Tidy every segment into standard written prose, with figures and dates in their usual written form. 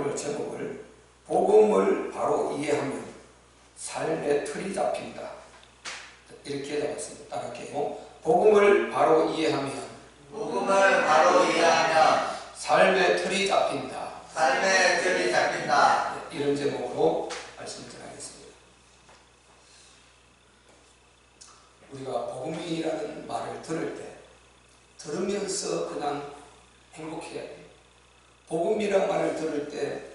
오늘 제목을 복음을 바로 이해하면 삶의 틀이 잡힌다. 이렇게 잡았습니다. 따라할게요. 복음을 바로 이해하면 삶의 틀이 잡힌다. 이런 제목으로 말씀을 전하겠습니다. 우리가 복음이라는 말을 들을 때 들으면서 그냥 행복해야 돼요. 복음이라는 말을 들을 때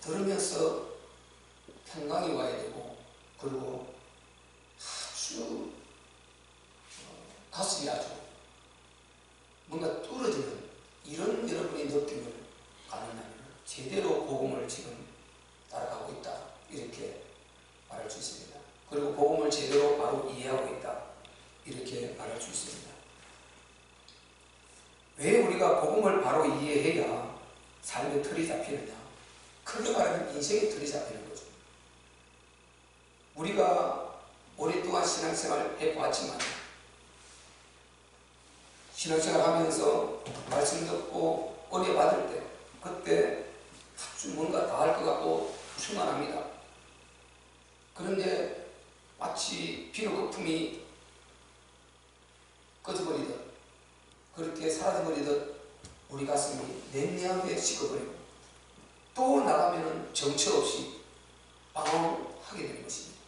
들으면서 평강이 와야 되고, 그리고 아주 가슴이 아주 뭔가 뚫어지는 이런 여러분의 느낌을 가능하면 제대로 복음을 지금 따라가고 있다, 이렇게 말할 수 있습니다. 그리고 복음을 제대로 바로 이해하고 있다, 이렇게 말할 수 있습니다. 왜 우리가 복음을 바로 이해해야 삶의 틀이 잡히느냐? 크게 말하면 인생의 틀이 잡히는 거죠. 우리가 오랫동안 신앙생활을 해보았지만 신앙생활 하면서 말씀 듣고 은혜 받을 때 그때 아주 뭔가 다 할 것 같고 충만합니다. 그런데 마치 비료 거품이 꺼져버리듯 그렇게 사라져버리듯 우리 가슴이 냉랭하게 식어버리고 또 나가면 정처 없이 방황하게 되는 것입니다.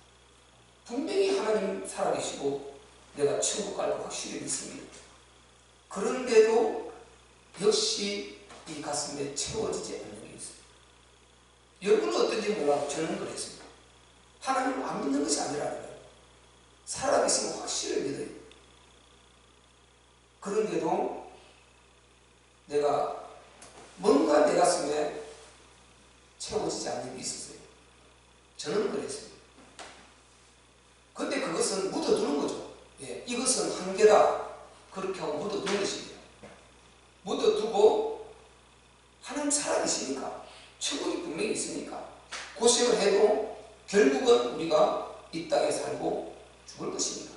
분명히 하나님 살아계시고 내가 천국 갈 거 확실히 믿습니다. 그런데도 역시 이 가슴에 채워지지 않는 게 있어요. 여러분은 어떤지 몰라도 저는 그랬습니다. 하나님을 안 믿는 것이 아니라는 거예요. 살아계시면 확실히 믿어요. 그런데도 내가 뭔가 내 가슴에 채워지지 않는 게 있었어요. 저는 그랬어요. 근데 그것은 묻어두는 거죠. 예, 이것은 한계다, 그렇게 하고 묻어두는 것입니다. 묻어두고 하나님 살아계시니까, 천국이 분명히 있으니까 고생을 해도 결국은 우리가 이 땅에 살고 죽을 것이니까,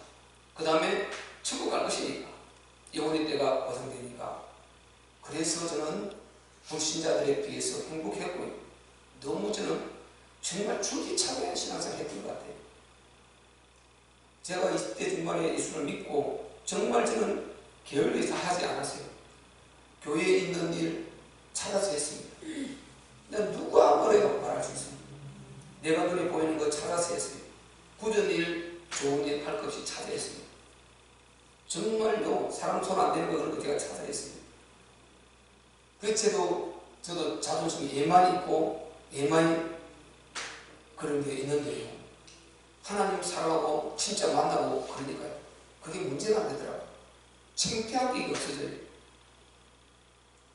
그 다음에 천국 갈 것이니까, 영혼의 때가 보상되니까. 그래서 저는 불신자들에 비해서 행복했고요. 너무 저는 정말 줄기차게 신앙생활 했던 것 같아요. 제가 20대 중반에 예수를 믿고 정말 저는 게을리 다 하지 않았어요. 교회에 있는 일 찾아서 했습니다. 난 누가 뭐래도 말할 수 있습니다. 내가 눈에 보이는 거 찾아서 했어요. 굳은 일, 좋은 일 할 것 없이 찾아 했습니다. 정말요, 사람 손 안 대는 거 그런 거 제가 찾아 했습니다. 그래도 저도 자존심이 예만이 있고 예만이 그런 게 있는데요, 하나님 사랑하고 진짜 만나고 그러니까요, 그게 문제가 안 되더라고요. 창피한 게 없어져요.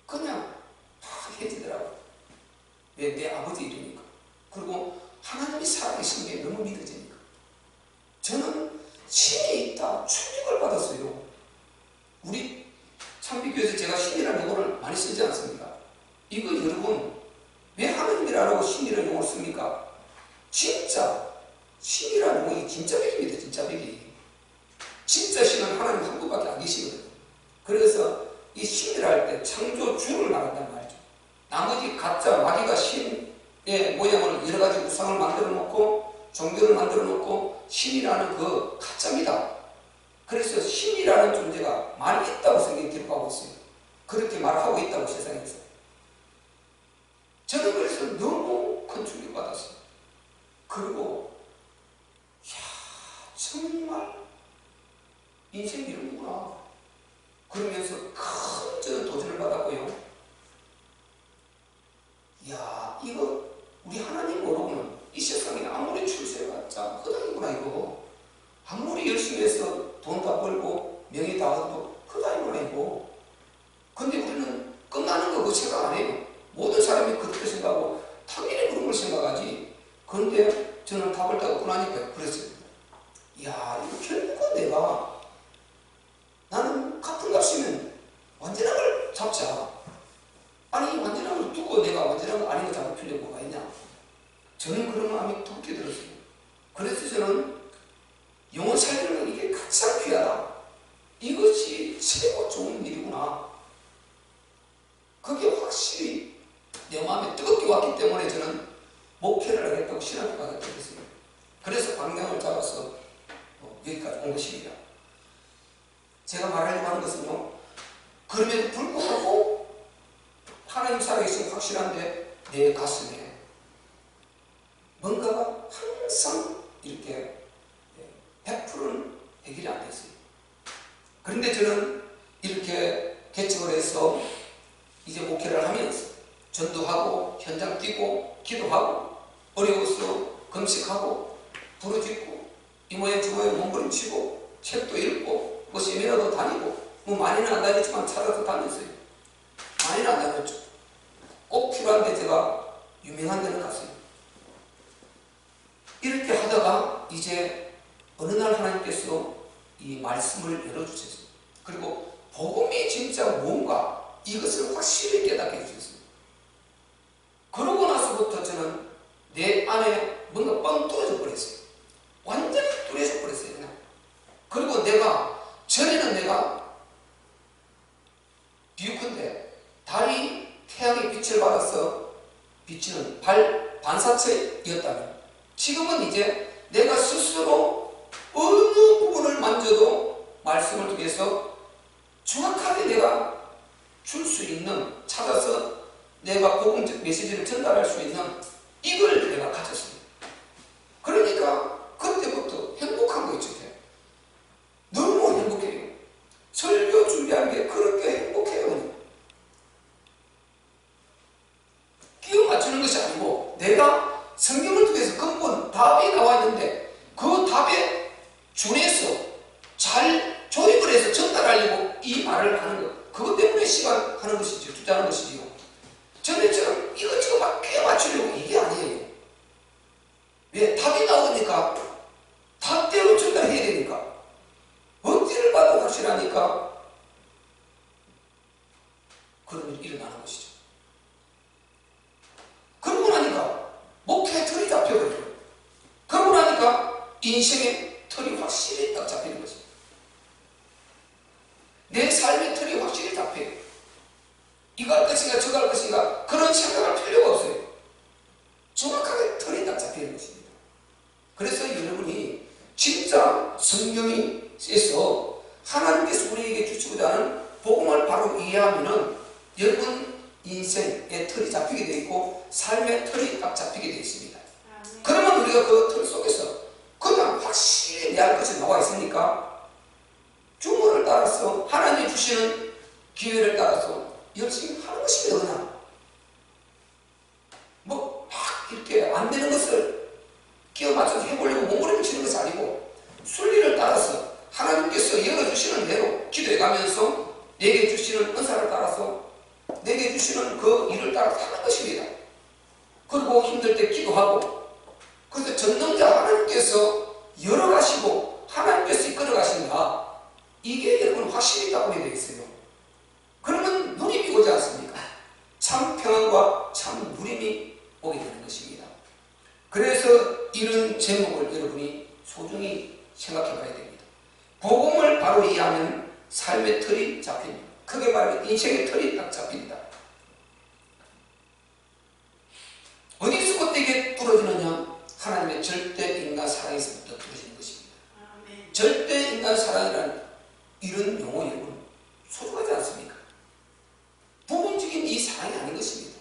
그냥 다 해지더라고요. 내 아버지 일이니까. 그리고 하나님이 살아계신 게 너무 믿어지니까. 저는 신이 있다 충격을 받았어요. 우리 창비교회에서 제가 신이라는 용어를 많이 쓰지 않습니까? 이거 여러분, 왜 하나님이라고 신이라는 용어를 씁니까? 진짜 신이라는 용어가 진짜 백입니다. 진짜 백이. 진짜 신은 하나님 한 분밖에 안 계시거든요. 그래서 이 신이라 할 때 창조주를 말한단 말이죠. 나머지 가짜 마귀가 신의 모양으로 여러 가지 우상을 만들어 놓고 종교를 만들어 놓고 신이라는 그 가짜입니다. 그래서 신이라는 존재가 많이 있다고 성경이 기록하고 있어요. 그렇게 말하고 있다고 세상에서. 저는 그래서 너무 큰 충격을 받았어요. 그리고 정말 인생이 이런 거구나 그러면서 큰 저는 도전을 받았고요. 이거 우리 하나님 모르고는 이 세상에 아무리 출세해봤자 허당이구나. 이거 아무리 열심히 해서 돈 다 벌고 명예 다 얻어도 허당이구나. 이거 근데 우리는 끝나는 거 그거 생각 안 해요. 모든 사람이 그렇게 생각하고 당연히 그런 걸 생각하지. 그런데 저는 답을 다 얻고 나니까 그랬어요. 이거 결국은 나는 같은 값이면 완전한 걸 잡자. 아니 완전한 걸 두고 내가 완전한 거 아닌 거 잡을 필요가 뭐가 있냐. 저는 그런 마음이 덥게 들었어요. 그래서 저는 영혼 살리는 건 이게 가장 귀하다. 이것이 최고 좋은 일이구나. 그게 확실히 내 마음에 때문에 저는 목회를 하겠다고 신학교 가겠다고 했어요. 그래서 방향을 잡아서 여기까지 온 것입니다. 제가 말하려고 하는 것은요, 그럼에도 불구하고 하나님 살아계신 확실한데 내 가슴에 뭔가가 항상 이렇게 100%는 해결이 안 됐어요. 그런데 저는 이렇게 개척을 해서 이제 목회를 하면서 전도하고 현장 뛰고 기도하고 어려워서 금식하고 부르짖고 이 모양 저 모양 몸부림치고 책도 읽고 뭐 세미나도 다니고 뭐 많이는 안 다녔지만 찾아서 다녔어요. 많이는 안 다녔죠. 꼭 필요한데 제가 유명한 데는 갔어요. 이렇게 하다가 이제 어느 날 하나님께서 이 말씀을 열어주셨어요. 그리고 복음이 진짜 뭔가 이것을 확실히 깨닫게 해주셨어요. 그러고 나서부터 저는 내 안에 뭔가 뻥 뚫어져 버렸어요. 완전히 뚫어져 버렸어요. 그냥. 그리고 전에는 내가 비유컨대 달이 태양의 빛을 받아서 비치는 반사체였다면 지금은 이제 내가 스스로 어느 부분을 만져도 말씀을 통해서 정확하게 내가 줄 수 있는, 찾아서 내가 복음적 메시지를 전달할 수 있는 이걸 내가 가졌습니다. 그러니까 그때부터 행복한 거 있죠. 너무 행복해요. 설교 준비하는 게 그렇게 행복해요. 끼워 맞추는 것이 아니고 내가 성경을 통해서 근본 답이 나와 있는데 그 답에 준해서 잘 조립을 해서 전달하려고 이 말을 하는 것, 그것 때문에 시간 하는 것이죠. 투자하는 것이지요. 전에처럼 이것저것 막 끼워 맞추려고 이게 아니에요. 왜? 답이 나오니까 답대로 전달해야 되니까 어디를 봐도 확실하니까 그런 일이 일어나는 것이죠. 그러고 나니까 목회의 틀이 잡혀버려요. 그러고 나니까 인생의 틀이 확실히 딱 잡히는 것입니다. 내 삶의 틀이 확실히 잡혀요. 이거 할 것인가 저거 할 것인가 그런 생각할 필요가 없어요. 정확하게 틀이 딱 잡히는 것입니다. 그래서 여러분이 진짜 성경에서 하나님께서 우리에게 주시고자 하는 복음을 바로 이해하면은 여러분 인생의 틀이 잡히게 되어 있고 삶의 틀이 딱 잡히게 되어 있습니다. 그러면 우리가 그 틀 속에서 그냥 확실히 내 할 것이 나와 있으니까 주문을 따라서 하나님이 주시는 기회를 따라서 열심히 하는 것입니다. 그냥 뭐 막 이렇게 안 되는 것을 끼워 맞춰서 해보려고 몸부림치는 것이 아니고 순리를 따라서 하나님께서 열어주시는 대로 기도해가면서 내게 주시는 은사를 따라서 내게 주시는 그 일을 따라서 하는 것입니다. 그리고 힘들 때 기도하고, 그래서 전능자 하나님께서 열어가시고 하나님께서 이끌어가신다. 이게 여러분 확실히 딱 오게 되어 있어요. 그러면 누림이 오지 않습니까? 참 평안과 참 누림이 오게 되는 것입니다. 그래서 이런 제목을 여러분이 소중히 생각해 봐야 됩니다. 복음을 바로 이해하면 삶의 틀이 잡힙니다. 크게 말하면 인생의 틀이 딱 잡힙니다. 어디서 그때 이게 뚫어지느냐? 하나님의 절대 인간 사랑에서부터 뚫어지는 것입니다. 절대 인간 사랑이라는 이런 용어 여러분 소중하지 않습니까? 부분적인 이 사랑이 아닌 것입니다.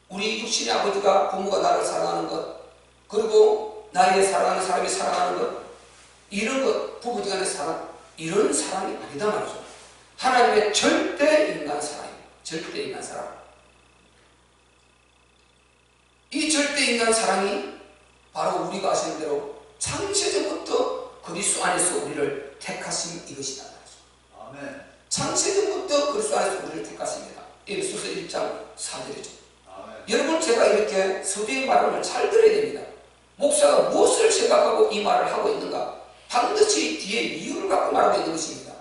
우리 육신의 아버지가 부모가 나를 사랑하는 것, 그리고 나의 사랑하는 사람이 사랑하는 것, 이런 것, 부부지간의 사랑, 이런 사랑이 아니다 말이죠. 하나님의 절대 인간 사랑입니다. 절대 인간 사랑. 이 절대 인간 사랑이 바로 우리가 아시는 대로 창세전부터 그리스도 안에서 우리를 택하신 이것이다. 아멘. 창세전부터 그리스도 안에서 우리를 택하십니다. 에베소서 1장 4절이죠. 아멘. 여러분 제가 이렇게 서두의 말을 잘 들어야 됩니다. 목사가 무엇을 생각하고 이 말을 하고 있는가? 반드시 뒤에 이유를 갖고 말하고 있는 것입니다.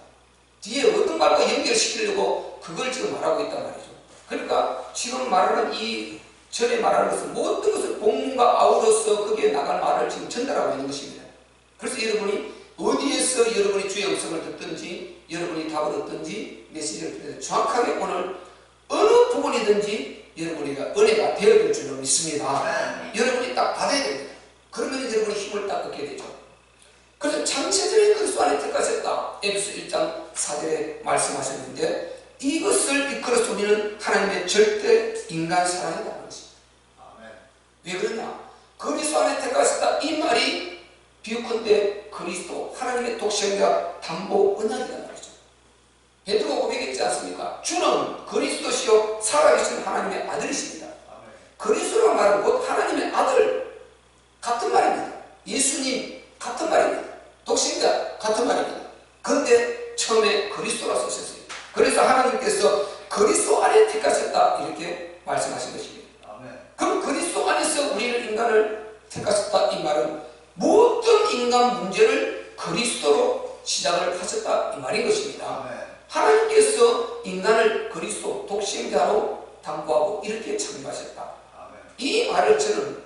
뒤에 어떤 말과 연결시키려고 그걸 지금 말하고 있단 말이죠. 그러니까 지금 말하는 이 전에 말하는 것은 모든 것을 복문과 아우러서 거기에 나갈 말을 지금 전달하고 있는 것입니다. 그래서 여러분이 어디에서 여러분이 주의 음성을 듣든지 여러분이 답을 얻든지 메시지를 듣든지 정확하게 오늘 어느 부분이든지 여러분이가 은혜가 되어줄 줄로 믿습니다. 여러분이 딱 받아야 됩니다. 그러면 여러분이 힘을 딱 얻게 되죠. 그래서 창세전에 그리스도 안에 택하셨다. 에베소 1장 4절에 말씀하셨는데 이것을 이끌어서 우리는 하나님의 절대 인간 사랑이라는 것입니다. 왜 그러냐? 그리스도 안에 택하셨다. 이 말이 비유컨대 그리스도 하나님의 독생자 담보 언약이라는 말이죠. 베드로가 고백했지 않습니까? 주는 그리스도시요 살아계신 하나님의 아들이십니다. 그리스도란 말은 곧 하나님의 아들 같은 말입니다. 예수님 같은 말입니다. 독생자 같은 말입니다. 그런데 처음에 그리스도라 쓰셨어요. 그래서 하나님께서 그리스도 안에 택하셨다 이렇게 말씀하신 것입니다. 그럼 그리스도 안에서 우리를 인간을 택하셨다 이 말은 모든 인간 문제를 그리스도로 시작을 하셨다 이 말인 것입니다. 하나님께서 인간을 그리스도 독생자로 담보하고 이렇게 창조하셨다. 이 말을 저는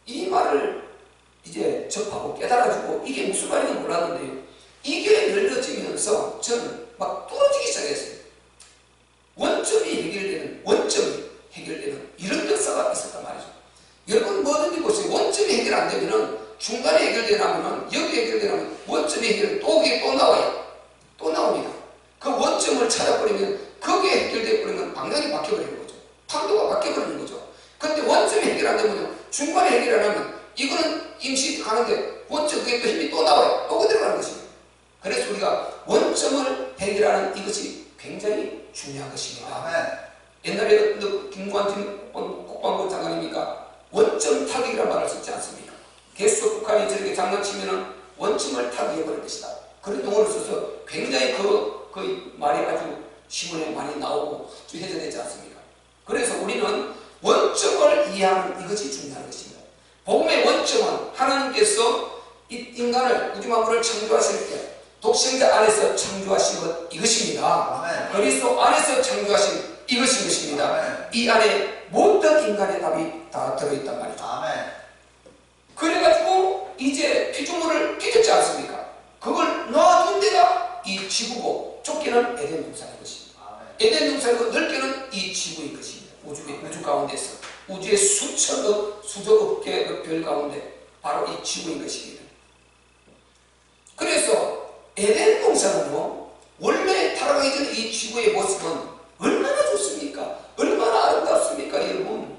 이 말을 이제 접하고 깨달아주고 이게 무슨 말인지 몰랐는데요. 이게 열려지면서 저는 막 뚫어지기 시작했어요. 원점이 해결되는 이런 역사가 있었단 말이죠. 여러분 뭐든지 보세요. 원점이 해결 안 되면은 중간에 해결되려면 여기 해결되려면 원점이 해결되면 또 나와요. 또 나옵니다. 그 원점을 찾아버리면 거기에 해결되어 버리면 방향이 바뀌어버리는 거죠. 판도가 바뀌어버리는 거죠. 근데 원점이 해결 안 되면 중간에 해결 안 하면 이거는 임시 가는데 원점 그게 또 힘이 또 나와요. 또 그대로 가는 것입니다. 그래서 우리가 원점을 해결하는 이것이 굉장히 중요한 것입니다. 옛날에 김관진 국방부 장관님이니까 원점 타격이라는 말을 썼지 않습니까? 계속 북한이 저렇게 장난치면은 원점을 타격해버릴 것이다. 그런 용어를 써서 굉장히 그 말이 아주 신문에 많이 나오고 해제되지 않습니까? 그래서 우리는 원점을 이해하는 이것이 중요한 것입니다. 복음의 원점은 하나님께서 이 인간을 우주 만물을 창조하실 때 독생자 안에서 창조하신 것 이것입니다. 그리스도 안에서 창조하신 이것인 것입니다. 이 안에 모든 인간의 답이 다 들어있단 말이죠. 그래가지고 이제 피조물을 깨졌지 않습니까? 그걸 놔둔 데가 이 지구고 좁게는 에덴 동산인 것입니다. 에덴 동산이고 넓게는 이 지구인 것입니다. 우주 가운데서 우주의 수천억 수조억 개의 별 가운데 바로 이 지구인 것입니다. 그래서 에덴 동산은요 원래 타락하기 전에 이 지구의 모습은 얼마나 좋습니까? 얼마나 아름답습니까? 여러분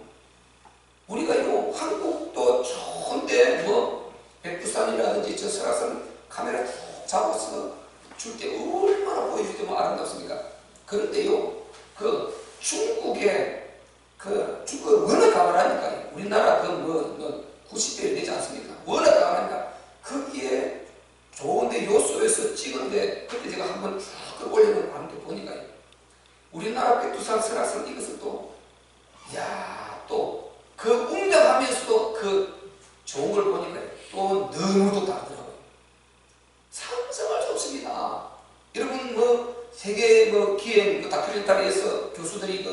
우리가 이거 한국도 좋은데 뭐 백두산이라든지 저 설악산 카메라 잡아서 줄 때 얼마나 보여줄 때 뭐 아름답습니까? 그런데요 그 중국의 중국 워낙 가만하니까 우리나라 90대 되지 않습니까? 워낙 가만하니까 거기에 좋은데 요소에서 찍은데 그때 제가 한번 쭉 올려놓은 거 보니까 우리나라 백두산 설악산 이것은 또 그 웅장하면서도 그 좋은 걸 보니까 또 너무도 다르더라고요. 상상할 수 없습니다. 여러분 세계 기획 다큐멘터리에서 교수들이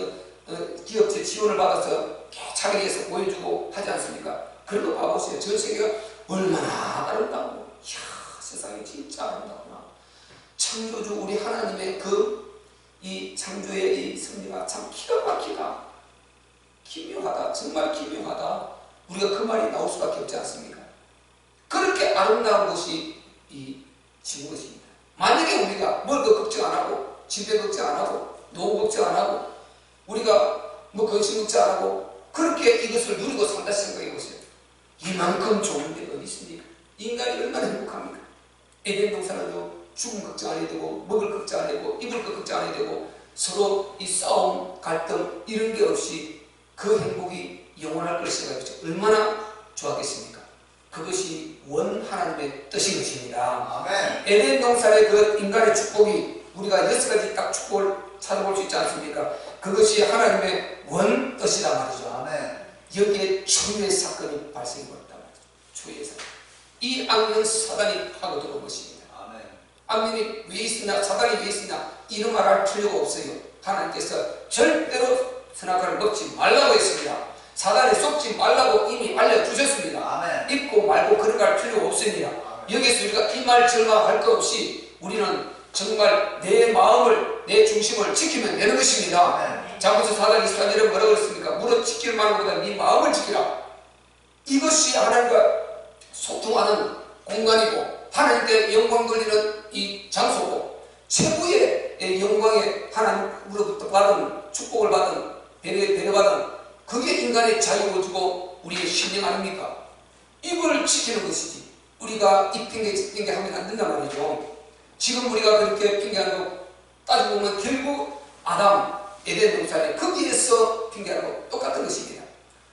기업체 지원을 받아서 촬영해서 보여주고 하지 않습니까? 그런 거 봐보세요. 전 세계가 얼마나 아름다워. 세상이 진짜 아름다구나. 창조주 우리 하나님의 이 창조의 이 섭리가 참 기가 막히다. 기묘하다. 정말 기묘하다. 우리가 그 말이 나올 수밖에 없지 않습니까? 그렇게 아름다운 것이 이 지구 것입니다. 만약에 우리가 뭘 걱정 안 하고 질병 걱정 안 하고 노후 걱정 안 하고 우리가 건강 걱정 안 하고 그렇게 이것을 누리고 산다 생각해 보세요. 이만큼 좋은 데 어디 있습니까? 인간이 얼마나 행복합니까? 에덴 동산은요 죽음 걱정 안 해도 되고 먹을 걱정 안 해도 되고 입을 것 걱정 안 해도 되고 서로 이 싸움 갈등 이런 게 없이 그 행복이 영원할 걸 생각했죠. 얼마나 좋았겠습니까? 그것이 원 하나님의 뜻인 것입니다. 아멘. 에덴 동산의 그 인간의 축복이 우리가 6가지 딱 축복을 찾아볼 수 있지 않습니까? 그것이 하나님의 원 뜻이란 말이죠. 아멘. 여기에 초유의 사건이 발생해 버렸단 말이죠. 초유의 사건. 이 악령 사단이 파고 들어온 것입니다. 아멘. 악령이 왜 있으냐, 사단이 왜 있으냐, 이런 말 할 필요가 없어요. 하나님께서 절대로 선악과를 먹지 말라고 했습니다. 사단에 속지 말라고 이미 알려주셨습니다. 아멘. 입고 말고 그런 거 할 필요가 없습니다. 아멘. 여기서 우리가 이 말 절망할 것 없이 우리는 정말 내 마음을, 내 중심을 지키면 되는 것입니다. 아멘. 잠언서 4장 24절에 뭐라고 그랬습니까? 무릇 지킬 만한 것보다 네 마음을 지키라. 이것이 하나님과 소통하는 공간이고 하나님께 영광 돌리는 이 장소고 최고의 영광의 하나님으로부터 받은 축복을 받은 배려받은 그게 인간의 자유를 주고 우리의 신령 아닙니까? 이걸 지키는 것이지 우리가 이 핑계 하면 안 된단 말이죠. 지금 우리가 그렇게 핑계하는 거 따지고 보면 결국 아담 에덴 동산에 거기에서 핑계하는 거 똑같은 것입니다.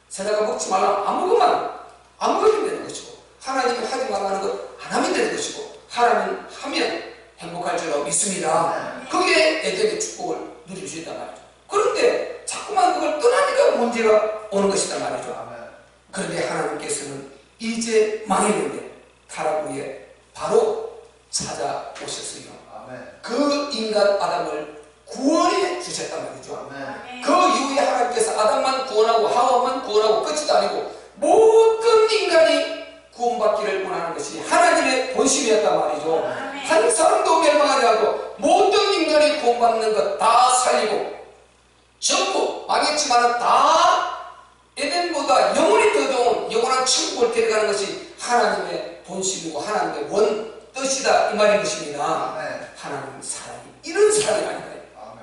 새나가 먹지 말라 안 먹으면 되는 것이고 하나님이 하지 말라는 것 안 하면 되는 것이고 하나님 하면 행복할 줄 믿습니다. 그게 에덴의 축복을 누릴 수 있단 말이죠. 그런데 자꾸만 그걸 떠나니까 문제가 오는 것이단 말이죠. 그런데 하나님께서는 이제 망했는데 타락 후에 바로 찾아오셨어요. 그 인간 아담을 구원해 주셨단 말이죠. 그 이후에 하나님께서 아담만 구원하고 하와만 구원하고 끝이 아니고 모든 인간이 구원받기를 원하는 것이 하나님의 본심이었단 말이죠. 한 사람도 멸망하지 않고 모든 인간이 구원받는 것 다 살리고 전부 망했지만 다 에덴보다 영원히 더 좋은 영원한 천국을 데려가는 것이 하나님의 본심이고 하나님의 원 뜻이다 이 말인 것입니다. 하나님 사랑이 이런 사랑이 아닌가요?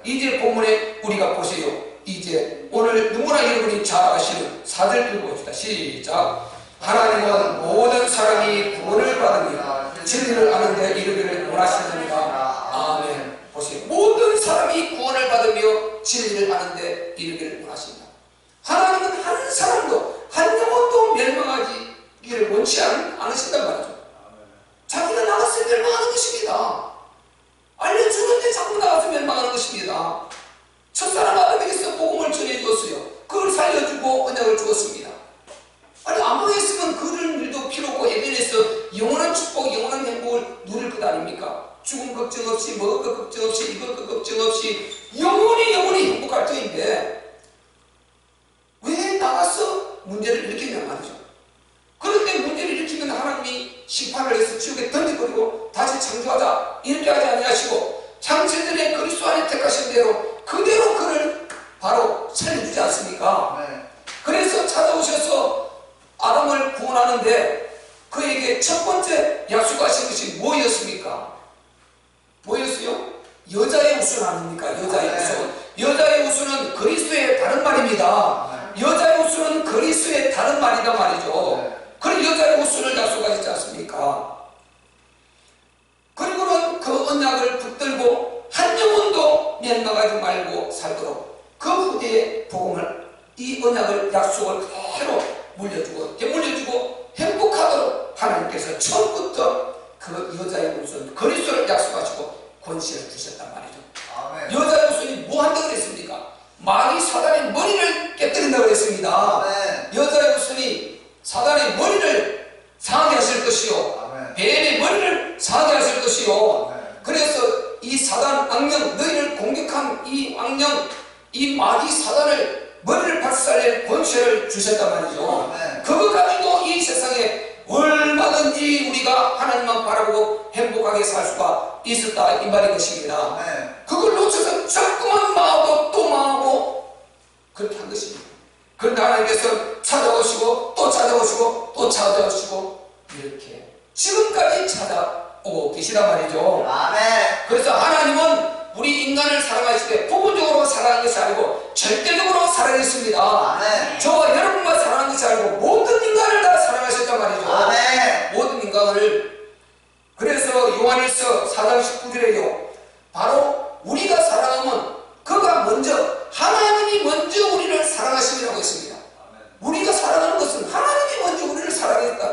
이제 본문에 우리가 보세요. 이제 오늘 누구나 여러분이 잘 아시는 4절 읽어봅시다. 시작. 하나님은 모든 사람이 구원을 받으며 진리를 아는데 이르기를 원하시느니라. 아멘. 보세요. 모든 사람이 구원을 받으며 진리를 아는데 이르기를 원하십니다. 하나님은 한 사람도 한 영혼도 멸망하기를 원치 않으신단 말이죠. 자기가 나가서 멸망하는 것입니다. 알려주는데 자꾸 나가서 멸망하는 것입니다. 첫사람 아담에게서 복음을 전해주었어요. 그걸 살려주고 언약을 주었습니다. 아니 아무리 했으면 그런 일도 필요 없고 에덴에서 영원한 축복 영원한 행복을 누릴 것 아닙니까? 죽음 걱정 없이 먹을 것 걱정 없이 입을 것 걱정 없이 영원히 행복할 터인데 왜 나가서 문제를 일으키냐 말이죠. 그런데 문제를 일으키면 하나님이 심판을 해서 지옥에 던져버리고 다시 창조하자 이렇게 하지 아니하시고 창세전에 그리스도 안에 택하신 대로 그대로 그를 바로 살려주지 않습니까? 그래서 찾아오셔서 아담을 구원하는데 그에게 첫 번째 약속하신 것이 뭐였습니까? 뭐였어요? 여자의 우순 아닙니까? 여자의 우순. 여자의 우순은 그리스도의 다른 말입니다. 여자의 우순은 그리스도의 다른 말이다 말이죠. 그런 여자의 우순을 약속하셨지 않습니까? 그리고는 그 언약을 붙들고 한 영혼도 멸망하지 말고 살도록 그 후대의 복음을 이 언약을 약속을 그대로 물려주고 되물려주고 행복하도록 하나님께서 처음부터 그 여자의 우순 그리스도를 약속하시고 권세를 주셨단 말이죠. 아멘. 여자의 우순이 뭐 한다고 그랬습니까? 마귀 사단의 머리를 깨뜨린다고 했습니다. 아멘. 여자의 우순이 사단의 머리를 상하게 하실 것이요 뱀의 머리를 상하게 하실 것이요 그래서 이 사단 악령 너희를 공격한 이 악령 이 마귀 사단을 머리를 박살낼 권세를 주셨단 말이죠. 그거 가지고 이 세상에 얼마든지 우리가 하나님만 바라보고 행복하게 살 수가 있었다 이 말인 것입니다. 그걸 놓쳐서 자꾸만 망하고 또 망하고 그렇게 한 것입니다. 그런데 하나님께서 찾아오시고 또 찾아오시고 또 찾아오시고 이렇게 지금까지 찾아오고 계시단 말이죠. 그래서 하나님은 우리 인간을 사랑하시되 부분적으로 사랑하는 것이 아니고 절대적으로 사랑했습니다. 저와 여러분만 사랑하는 것이 아니고 모든 인간을 다 사랑하셨단 말이죠. 모든 인간을. 그래서 요한일서 4장 19절에요 바로 우리가 사랑하면 그가 먼저 하나님이 먼저 우리를 사랑하심이라고 했습니다. 우리가 사랑하는 것은 하나님이 먼저 우리를 사랑했다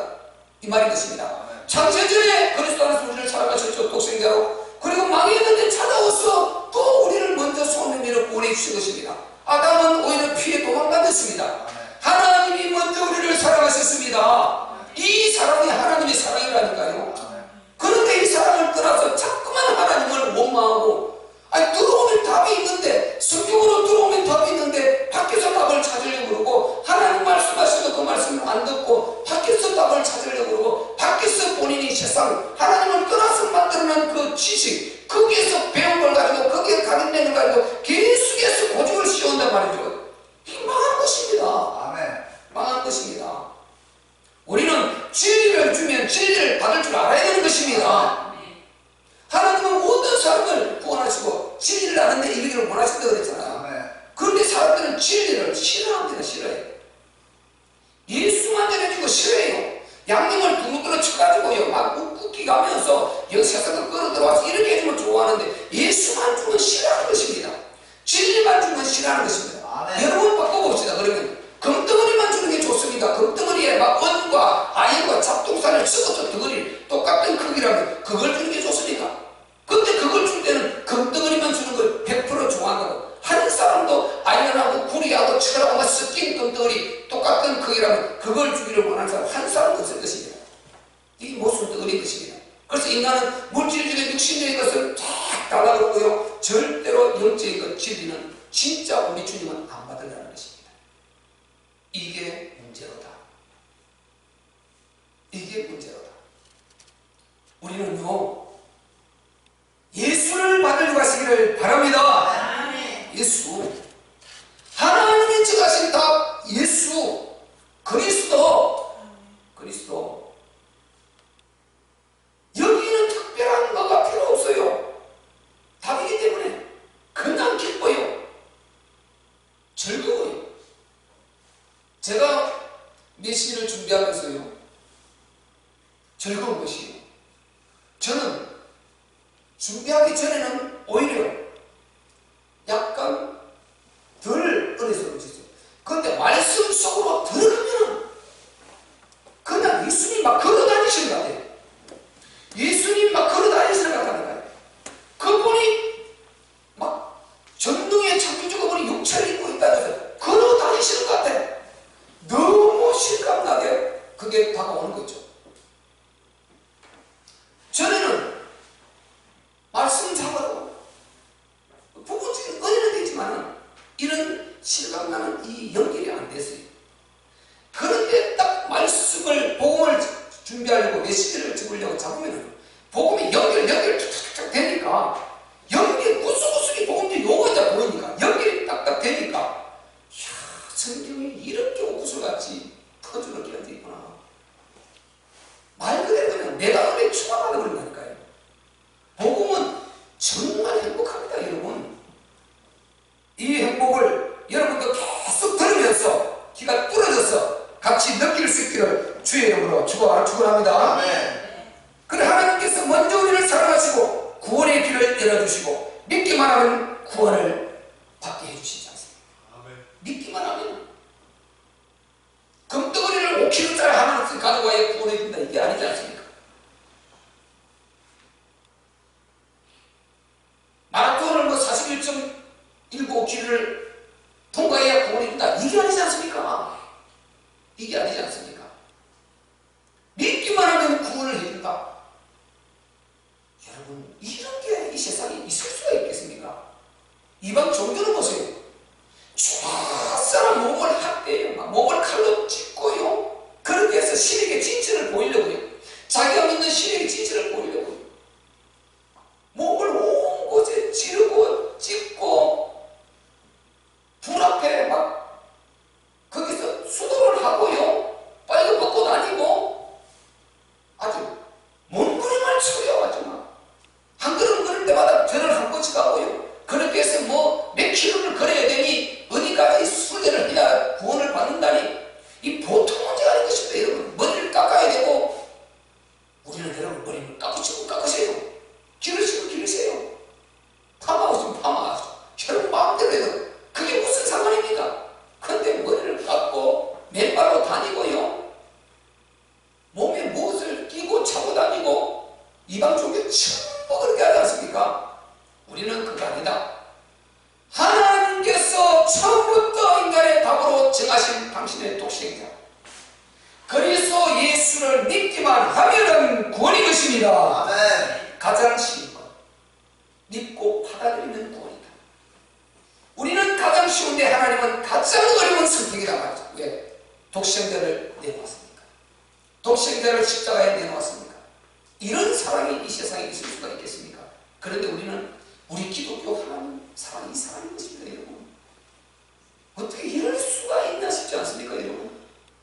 이 말인 것입니다. 창세전에 그리스도 안에서 우리를 사랑하셨죠. 독생자로. 그리고 망했는데 찾아와서 또 우리를 먼저 손을 밀어 구원해 주신 것입니다. 아담은 오히려 피해 도망다녔습니다. 하나님이 먼저 우리를 사랑하셨습니다. 이 사랑이 하나님의 사랑이라니까요. 그런데 이 사랑을 떠나서 자꾸만 하나님을 원망하고 들어오면 답이 있는데 성경으로 들어오면 답이 있는데 밖에서 답을 찾으려고 그러고 하나님 말씀하셔도 그 말씀을 안 듣고 밖에서 답을 찾으려고 그러고 밖에서 본인이 세상 하나님을 떠나서 만들어낸 그 지식 거기에서 배운 걸 가지고 거기에 가진 내용을 가지고 계속해서 고집을 씌운단 받을 줄 알아야 되는 것입니다. 하나님은 모든 사람을 구원하시고 진리를 아는데 이르기를 원하신다고 그랬잖아요. 그런데 사람들은 진리를 싫어합니다. 싫어해요. 예수만 전해주고 싫어해요. 양념을 두루두루 쳐가지고요 막 웃기 가면서 여기 세상을 끌어들어와서 이렇게 해주면 좋아하는데 예수만 주면 싫어하는 것입니다. 진리만 주면 싫어하는 것입니다. 여러분 바꿔봅시다. 그러면 금덩어리만 주는 게 좋습니다. 금덩어리에 막 원과 아연과 잡동산을 섞어서 덩어리 똑같은 크기라면 그걸 주는 게 좋습니까? 근데 그걸 줄 때는 금덩어리만 주는 걸 100% 좋아한다고. 한 사람도 아연하고 구리하고 철하고 막 섞인 금덩어리 똑같은 크기라면 그걸 주기를 원하는 사람 한 사람도 없을 것입니다. 이게 모순 덩어리인 것입니다. 그래서 인간은 물질적인 육신적인 것을 쫙 달라고 그러고요 절대로 영적인 것 진리는 진짜 우리 주님은 안 받으려는 것입니다. 이게 문제로다. 이게 문제로다. 우리는요 예수를 받으려고 하시기를 바랍니다. 예수, 하나님이 정하신 답 예수, 그리스도. 여기는 특별한 거가 필요 없어요. 답이기 때문에 그냥 기뻐요. 즐거워요. 제가 메시지를 준비하면서요 즐거운 것이에요. 저는 준비하기 전에는 오히려 약간 덜 은혜스러워졌어요. 그런데 말씀 속으로 들어가면 그냥 예수님 막 걸어다니시는 것 같아요. 예수님 막 걸어다니시는 것 같아요. 그분이 막 전등에 창조주가 보니 육체를 입고 있다고 해서 걸어다니시는 것 같아요. 너무 실감나게 그게 다가오는 거죠. 전에는 말씀 잡아도 부분적인 은혜는 되지만 이런 실감나는 이 연결이 안 됐어요. 그런데 딱 말씀을 복음을 준비하려고 메시지를 찍으려고 잡으면 복음이 연결 툭툭툭 되니까 연결 구석구석이 복음들이 요거 이제 보이니까 연결이 딱딱 되니까 이야 성경이 이렇게 옥구슬같이 터주는 게 어디 있구나. 말 그대로 그냥 내가 은혜 충만하다 그런다니까요. 복음은 정말 행복합니다. 여러분 이 행복을 여러분도 계속 들으면서 귀가 뚫어져서 같이 느낄 수 있기를 주의 이름으로 축원합니다. 그래 하나님께서 먼저 우리를 사랑하시고 구원의 길을 열어주시고 믿기만 하면 구원을 받게 해주시지 않습니까? 믿기만 하면 금덩어리를 5kg짜리 하나씩 가져와야 구원해 준다 이게 아니지 않습니까? 마라톤을 뭐 41.195km를 통과해야 구원해 준다 이게 아니지 않습니까? 이게 아니지 않습니까? 믿기만 하면 구원을 해준다. 여러분 이런 게 이 세상에 있을 수가 있겠습니까? 이방 종교는 보세요. 쫙 몸을 학대해요. 몸을 칼로 찢고요. 그렇게 해서 신에게 진실을 보이려고요. 자기가 믿는 신에게 진실을 보이려고요. 몸을 온 곳에 찌르고 찢고 불 앞에 막 거기서 수도를 하고요. 빨간 벗고 다니고 아주 몸부림을 쳐요. 아주 막 한 걸음 걸을 때마다 전을 한 꼬치 가고요. 그렇게 해서 뭐 몇 킬로를 걸어야 되니 어디까지 순례를 해야 구원을 받는다니 이 보통 문제가 아닌 것입니다. 여러분 머리를 깎아야 되고 우리는 여러분 머리를 깎으시면 깎으세요. 기르시면 기르세요. 파마하시면 파마하시고 여러분 마음대로 해도 그게 무슨 상관입니까? 그런데 머리를 깎고 맨발로 다니고요. 몸에 무엇을 끼고 차고 다니고 이방 종교 전부 그렇게 하지 않습니까? 우리는 그거 아니다. 하나님께서 처음부터 인간의 답으로 정하신 당신의 독생자 그리스도 예수를 믿기만 하면은 구원이 것입니다. 아멘. 가장 쉬운 것 믿고 받아들이는 구원이다. 우리는 가장 쉬운데 하나님은 가장 어려운 선택이라 말이죠. 왜? 독생자를 내놓았습니까? 독생자를 십자가에 내놓았습니까? 이런 사랑이 이 세상에 있을 수가 있겠습니까? 그런데 우리는 우리 기독교 하나님 사랑이 이상한 것입니다. 여러분 어떻게 이럴 수가 있나 싶지 않습니까? 여러분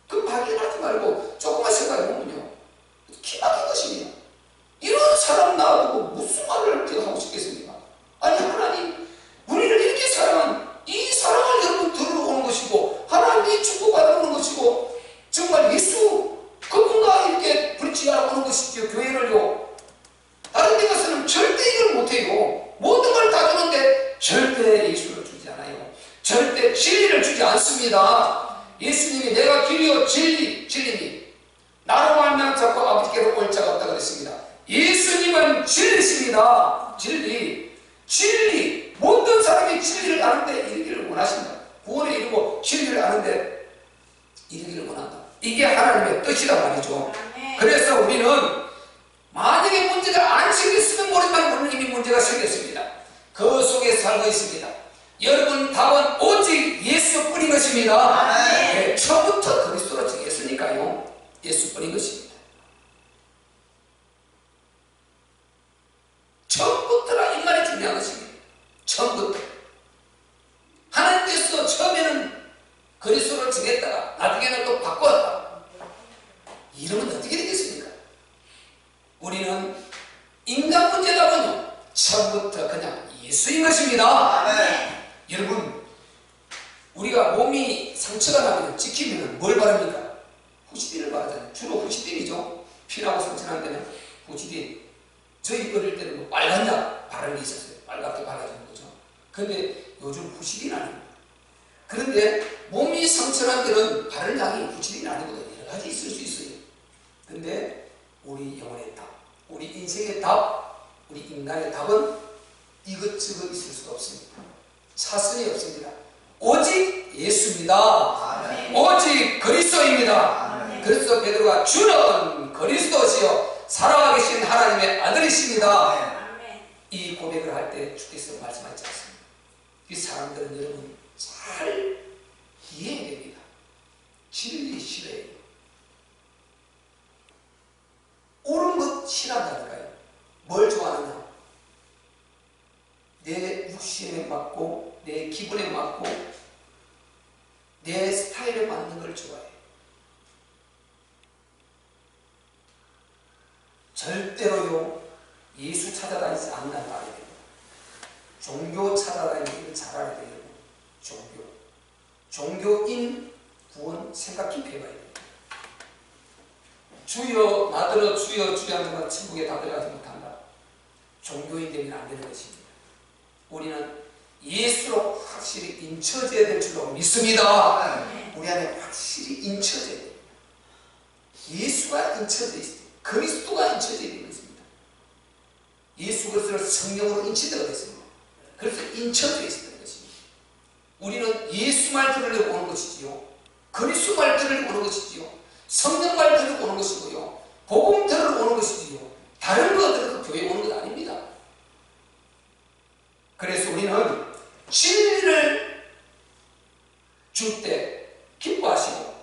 그 발견하지 말고 조금만 생각해보면요 기막힌 것입니다. 있습니다. 예수님이 내가 길이요 진리니 나로 말미암아 자꾸 아버지께로 올 자가 없다 그랬습니다. 예수님은 진리십니다. 진리. 모든 사람이 진리를 아는데 이르기를 원하신다. 구원에 이르고 진리를 아는데 이르기를 원한다. 이게 하나님의 뜻이란 말이죠. 그래서 우리는 만약에 문제가 안 생겼으면 모르지만 물론 이미 문제가 생겼습니다. 그 속에 살고 있습니다. 여러분 답은 오직 예수뿐인 것입니다. 네, 처음부터 그리스도로 정했으니까요. 예수뿐인 것입니다. 처음부터라 이 말이 중요한 것입니다. 처음부터 하나님께서 처음에는 그리스도를 정했다가 나중에는 또 바꿨다. 이러면 어떻게 되겠습니까? 우리는 인간 문제 답은요 처음부터 그냥 예수인 것입니다. 여러분 우리가 몸이 상처가 나면 지키면 뭘 바릅니까? 후시딘을 바르잖아요. 주로 후시딘이죠. 피나고 상처 난 데는 후시딘. 저희 어릴 때는 뭐 빨간 약 바르는 게 있었어요. 빨갛게 발라주는 거죠. 근데 요즘 후시딘 아닙니다. 그런데 몸이 상처 난 데는 바르는 약이 후시딘이 아니거든요. 여러 가지 있을 수 있어요. 근데 우리 영혼의 답, 우리 인생의 답, 우리 인간의 답은 이것저것 있을 수가 없습니다. 차선이 없습니다. 오직 예수입니다. 오직 그리스도입니다. 그래서 베드로가 주는 그리스도시요 살아계신 하나님의 아들이십니다. 이 고백을 할 때 주께서 말씀하지 않습니다. 이 사람들은 여러분 잘 이해해야 됩니다. 진리 싫어해요. 옳은 것 싫어한다니까요. 뭘 좋아하느냐? 내 육신에 맞고 내 기분에 맞고 내 스타일에 맞는 걸 좋아해요. 절대로요 예수 찾아다니지 않는다는 말이에요. 종교 찾아다니기를 잘해야 돼요. 종교인 구원 생각 깊이 해봐야 돼요. 주여 나더러 주여 하는 천국에 다 들어가지 못한다. 종교인 되면 안 되는 것입니다. 우리는 예수로 확실히 인쳐져야 될 줄로 믿습니다. 우리 안에 확실히 인쳐져야 됩니다. 예수가 인쳐져 있어요. 그리스도가 인쳐져야 되는 것입니다. 예수 그리스도를 성령으로 인치되어 있습니다. 그래서 인쳐져 있는 것입니다. 우리는 예수 말 들으려고 오는 것이지요. 그리스도 말 들으려고 오는 것이지요. 성령 말 들으려고 오는 것이고요. 복음 들으려고 오는 것이지요. 다른 거 들으려고 교회에 오는 것 아닙니다. 그래서 우리는 진리를 줄 때 기뻐하시고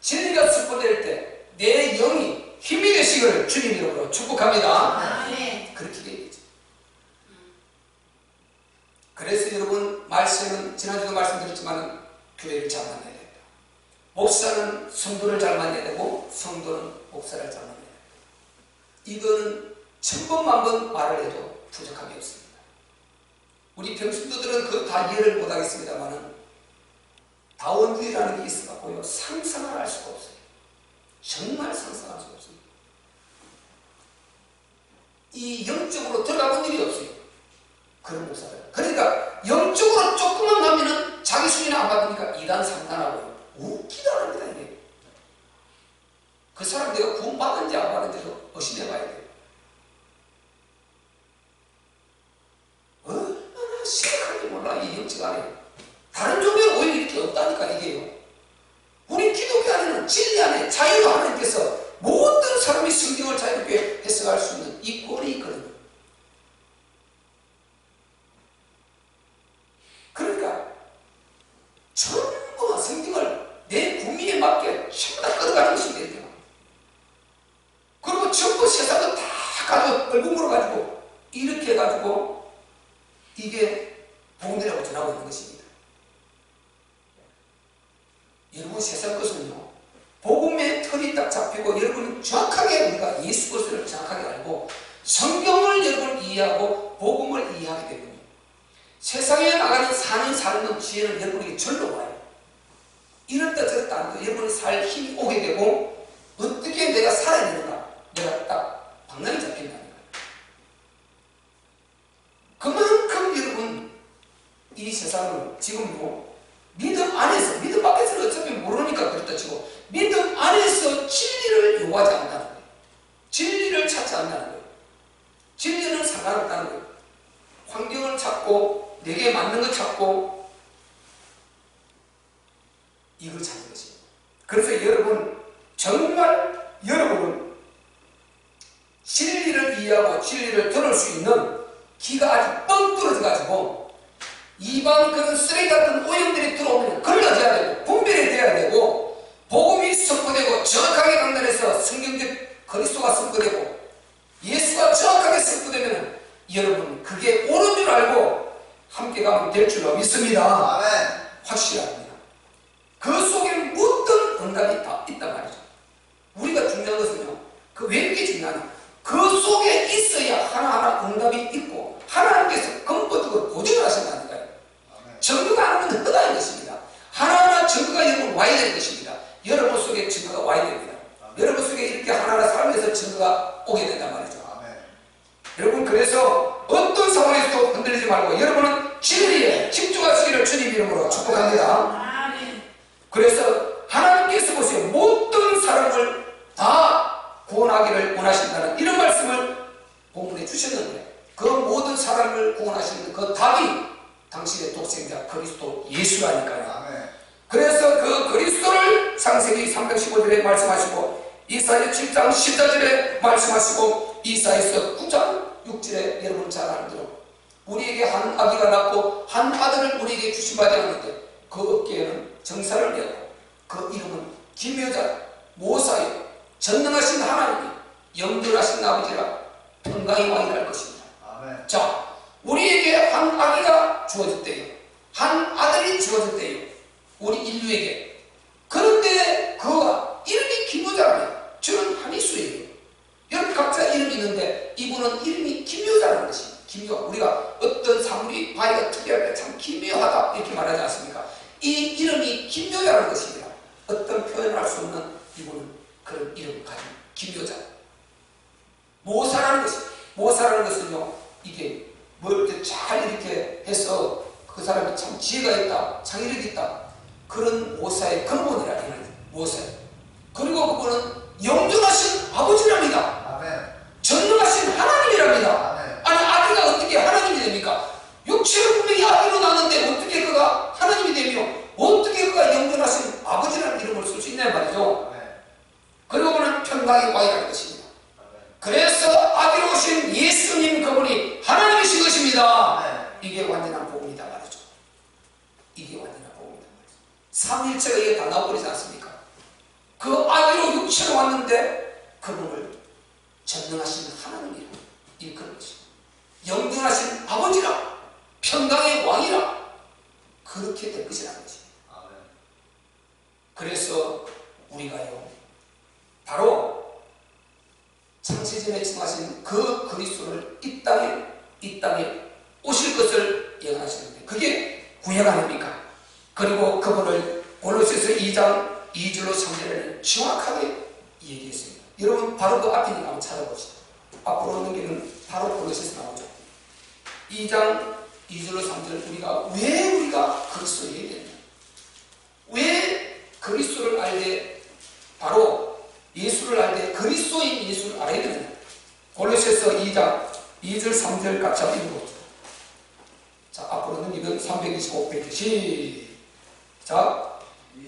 진리가 선포될 때 내 영이 힘이 되시기를 주님 이름으로 축복합니다. 그렇게 되겠죠. 그래서 여러분 말씀은 지난주도 말씀드렸지만 교회를 잘 만나야 된다. 목사는 성도를 잘 만나야 되고 성도는 목사를 잘 만나야 된다. 이거는 천번만번 말을 해도 부족함이 없습니다. 우리 병신도들은 그거 다 이해를 못하겠습니다만은 다원주의라는 게 있어갖고요 상상을 할 수가 없어요. 정말 상상할 수가 없습니다. 이 영적으로 들어가본 일이 없어요. 그런 목사들. 그러니까 영적으로 조금만 가면은 자기 수준이 안 받으니까 2단 3단하고요. 웃기다랍니다 이게. 그 사람 내가 구원받은지 안 받은지도 의심해봐야 돼요. 얼마나 심각한지 몰라 이 영적 안에. 다른 종교는 오히려 이렇게 없다니까 이게요. 우리 기독교 안에는 진리 안에 자유로 하나님께서 모든 사람이 성경을 자유롭게 해석할 수 있는 이 꼴이 있거든요. 그러니까 전부 성경을 내 국민에 맞게 전부 다 끌어가지고 있으면 돼요. 그리고 전부 세상을 다 가지고 얼굴 가지고 이렇게 해가지고 이게 복음이라고 전하고 있는 것입니다. 여러분 세상 것은요 복음의 틀이 딱 잡히고 여러분이 정확하게 우리가 예수 그리스도를 정확하게 알고 성경을 여러분 이해하고 복음을 이해하게 되면요 세상에 나가는 사는 삶의 지혜는 여러분에게 절로 와요. 이렇다 저렇다 하는데 여러분이 살 힘이 오게 되고 어떻게 내가 살아야 되는가 내가 딱 방향이 잡힌다는 거예요. 그만큼 여러분 이 세상은 지금도 믿음 안에서 믿음 것이에요. 그래서 여러분, 정말 여러분은 진리를 이해하고 진리를 들을 수 있는 귀가 아주 뻥 뚫어져가지고 이방 그런 쓰레기 같은 오염들이 들어오면 걸러져야 되고 분별이 돼야 되고 복음이 선포되고 정확하게 강단해서 성경적 그리스도가 선포되고 예수가 정확하게 선포되면 여러분 그게 옳은 줄 알고 함께 가면 될 줄로 믿습니다. 아멘. 확실합니다. 그 속에 모든 응답이 다 있단 말이죠. 우리가 중요한 것은요, 그 왜 중요하냐, 그 속에 있어야 하나하나 응답이 있고 하나님께서 근본적으로 보증을 하신다는 거예요. 증거가 안 오면 흑아인 것입니다. 하나하나 증거가 여러분 와야 되는 것입니다. 여러분 속에 증거가 와야 됩니다. 여러분 속에 이렇게 하나하나 살면서 증거가 오게 된단 말이죠. 여러분, 그래서 어떤 상황에서도 흔들리지 말고 여러분은 진리에 집중하시기를 주님 이름으로 축복합니다. 그래서 하나님께서 보세요, 모든 사람을 다 구원하기를 원하신다는 이런 말씀을 본문에 주셨는데 그 모든 사람을 구원하시는 그 답이 당신의 독생자 그리스도 예수라니까요. 그래서 그 그리스도를 창세기 315절에 말씀하시고 이사야 7장 14절에 말씀하시고 이사야서 9장 6절에 여러분 잘 아는 대로 우리에게 한 아기가 낳고 한 아들을 우리에게 주신 바 되었는데 그 어깨에는 정사를 내었고 그 이름은 기묘자 모사요 전능하신 하나님이 영존하신 아버지라 평강의 왕이라 할 것입니다. 아멘. 자, 우리에게 한 아기가 주어졌대요. 한 아들이 주어졌대요. 우리 인류에게. 그런데 그가 이름이 기묘자라며 저는 한이수예요. 여러분 각자 이름이 있는데 이분은 이름이 기묘자라는 것입니다. 기묘. 우리가 어떤 사물이 바위가 특이할 때 참 기묘하다 이렇게 말하지 않습니까? 이 이름이 기묘자라는 것입니다. 어떤 표현을 할 수 없는 이분은 그런 이름을 가진 기묘자. 모사라는 것이, 모사라는 것은요, 이게 뭘 잘 이렇게 해서 그 사람이 참 지혜가 있다, 창의력이 있다, 그런 모사의 근본이라 이거는 모사. 그리고 그분은 영존하신 아버지랍니다. 아멘. 전능하신 하나님이랍니다. 아멘. 아니 아기가 어떻게 하나님이 됩니까? 육체로 분명히 아기로 나는데 어떻게 그가 하나님이 되며 어떻게 그가 영존하신 아버지라는 이름을 쓸 수 있냐 말이죠. 그리고 그는 평강의 왕이라는 것입니다. 그래서 아기로 오신 예수님 그분이 하나님이신 것입니다. 이게 완전한 복음이다 말이죠. 이게 완전한 복음이다 말이죠. 삼일체가 이게 다 나와버리지 않습니까? 그 아기로 육체로 왔는데 그분을 전능하신 하나님이라 일컬은 것입니다. 영존하신 아버지라 평강의 왕이라 그렇게 될 것이라는 것입니다. 그래서 우리가요 바로 창세전에 정하신 그 그리스도를 이 땅에 오실 것을 예언하시는데 그게 구약 아닙니까? 그리고 그분을 골로새서 2장 2절로 3절에는 정확하게 얘기했습니다. 여러분 바로 그 앞에 있는 거 한번 찾아보시죠. 앞으로 넘기는 바로 골로새서 나오죠. 2장 2절로 3절 우리가 그리스도를 얘기했냐? 왜 그리스도를 알되 바로 예수를 알되 그리스도인 예수를 알아야 되느냐? 골로새서 2장 2절 3절 같이 한번 읽어봅시다. 자, 앞으로 넘기면 325페이지 시작.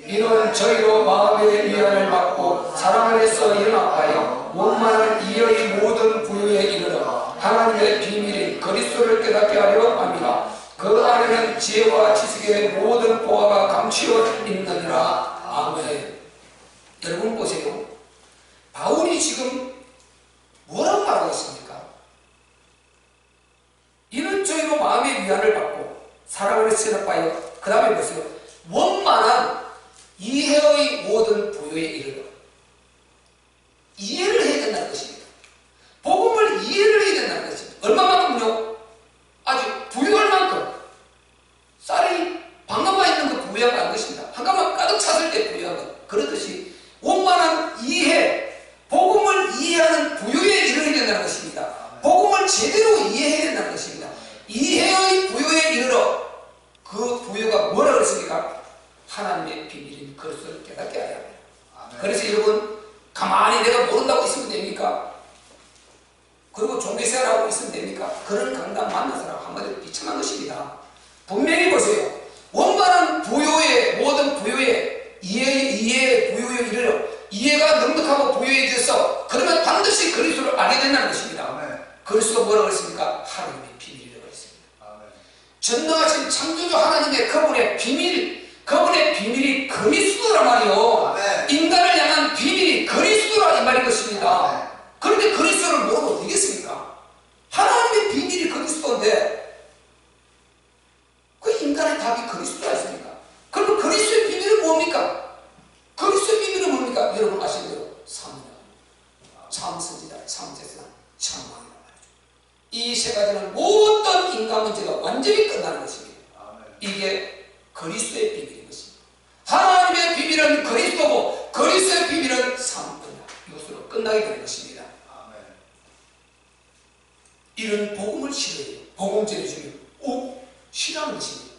이는 저희로 마음의 위안을 받고 사랑 안에서 일어나하여 원만한 이의 모든 부유에 이르러 하나님의 비밀인 그리스도를 깨닫게 하려 합니다. 그 안에는 지혜와 지식의 모든 보화가 감추어 있느니라. 아멘. 여러분 보세요. 바울이 지금 뭐라고 말하고 있습니까? 이는 저희로 마음의 위안을 받고 사랑을 세납하여 그 다음에 보세요. 원만한 이해의 모든 부요에 이르러 이해를 해야 된다는 것입니다. 복음을 이해를 해야 된다는 것입니다. 얼마만큼요? 아주 부유할 만큼 쌀이 방금만 있는 그 부유한 거 아닌 것입니다. 한가만 가득 찼을 때 부유한 것. 그렇듯이 원만한 이해, 복음을 이해하는 부유에 이르게 된다는 것입니다. 복음을 제대로 이해해야 된다는 것입니다. 이해의 부유에 이르러 그 부유가 뭐라고 했습니까? 하나님의 비밀인 그리스도를 깨닫게 하여야 합니다. 그래서 여러분 가만히 내가 모른다고 있으면 됩니까? 그리고 종교생활하고 있으면 됩니까? 그런 강단 만난 사람 한마디로 비참한 것입니다. 분명히 보세요. 원만한 부유의 모든 부유에 이해 부유에 이르러 이해가 넉넉하고 부유해져서 그러면 반드시 그리스도를 알게 된다는 것입니다. 아멘. 그리스도가 뭐라고 했습니까? 하나님의 비밀이라고 했습니다. 아멘. 전능하신 창조주 하나님의 그분의 비밀이 그리스도란 말이요. 아멘. 인간을 향한 비밀이 그리스도라 이 말인 것입니다. 아멘. 그런데 그리스도를 모르면 되겠습니까? 하나님의 비밀이 그리스도인데 그 인간의 답이 그리스도가 있습니까? 그러면 그리스도의 비밀은 뭡니까? 그리스도의 비밀은 뭡니까? 여러분 아시는 대로 삶이다. 참 선지자, 참 제사장, 참 왕이란 말이죠. 이 세 가지는 모든 인간 문제가 완전히 끝나는 것입니다. 아멘. 이게 그리스도의 비밀인 것입니다. 하나님의 비밀은 그리스도고 그리스도의 비밀은 삶이다. 이것으로 끝나게 되는 것입니다. 아멘. 이런 복음을 싫어해요. 복음 전해주면 싫어하는 것입니다.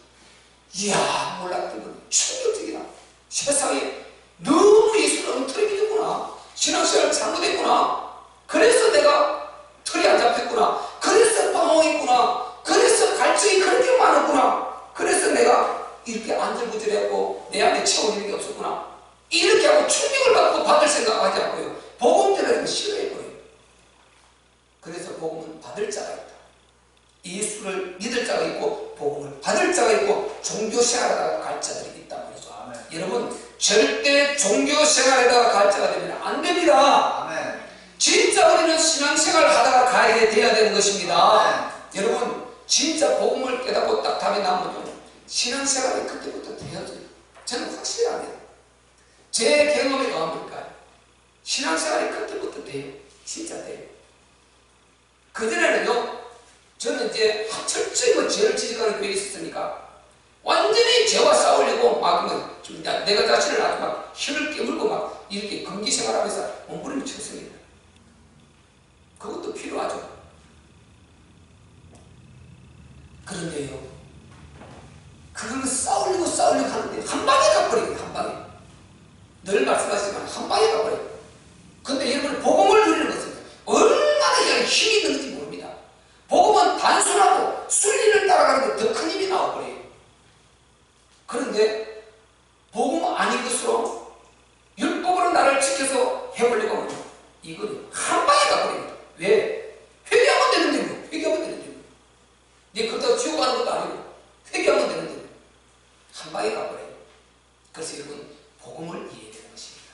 이야, 몰랐던 건 충격적이다. 세상에 너무 예수를 엉터리 믿었구나. 신앙생활 잘못했구나. 그래서 내가 털이 안 잡혔구나. 그래서 방황했구나. 그래서 갈증이 그렇게 많았구나. 그래서 내가 이렇게 안절부절하고 내 안에 채워지는 게 없었구나. 이렇게 하고 충격을 받고 받을 생각하지 않고요. 복음 전하는 거 싫어해버려요. 그래서 복음은 받을 자가 있다. 예수를 믿을 자가 있고 복음을 받을 자가 있고 종교생활에다가 갈 자들이 있단 말이죠. 아멘. 여러분 절대 종교생활에다가 갈 자가 되면 안 됩니다. 아멘. 진짜 우리는 신앙생활을 하다가 가야 돼야 되는 것입니다. 아멘. 여러분 진짜 복음을 깨닫고 딱 답이 나오면 신앙생활이 그때부터 되어져요. 저는 확실합니다. 제 경험에 의하면 신앙생활이 그때부터 돼요. 진짜 돼요. 그전에는요, 저는 이제 철저히 죄를 지적하는 교회에 있었으니까 완전히 죄와 싸우려고 막 좀 내가 자신을 아주 막 혀를 깨물고 막 이렇게 금기 생활하면서 몸부림을 쳤습니다. 그것도 필요하죠. 그런데요, 그걸로 싸우려고 하는데 한 방에 가버려요. 한 방에. 늘 말씀하시지만 한 방에 가버려요. 근데 여러분 복음을 누리는 것은 얼마나 힘이 있는지 모릅니다. 복음은 단순하고 순리를 따라가는 데 더 큰 힘이 나와버려요. 그런데 복음 아닌 것으로 율법으로 나를 지켜서 해보려고 하면 이거는 한 방에 가버립니다. 왜? 회개하면 되는데 회개하면 되는데 네 그렇다고 지옥 가는 것도 아니고 회개하면 되는데 한 방에 가버려요. 그래서 여러분 복음을 이해해야 되는 것입니다.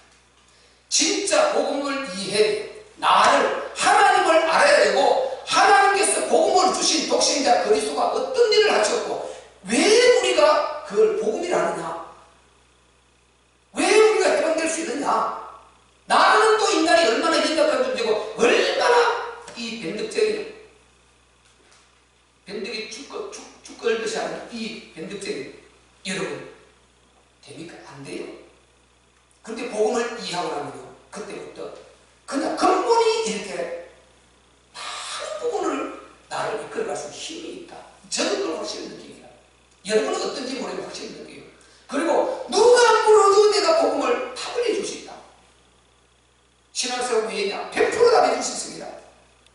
진짜 복음을 이해해 나를 하나님을 알아야 되고 하나님께서 복음을 주신 독생자 그리스도가 어떤 일을 하셨고 왜 우리가 그걸 복음이라 하느냐, 왜 우리가 해방될 수 있느냐, 나는 또 인간이 얼마나 인간한 존재고 얼마나 이 변덕이 죽 걸듯이 하는 이 변덕쟁이 여러분 됩니까? 안 돼요. 그런데 복음을 이해하고 나면요 그때부터 그냥 근본이 이렇게 많은 부분을 나를 이끌어갈 수 있는 힘이 있다. 저는 그걸 확실히 느낍니다. 여러분은 어떤지 모르겠는데 확실히 느껴요. 그리고 누가 물어도 내가 복음을 답을 해줄 수 있다. 신앙생활 왜냐? 100% 답해줄 수 있습니다.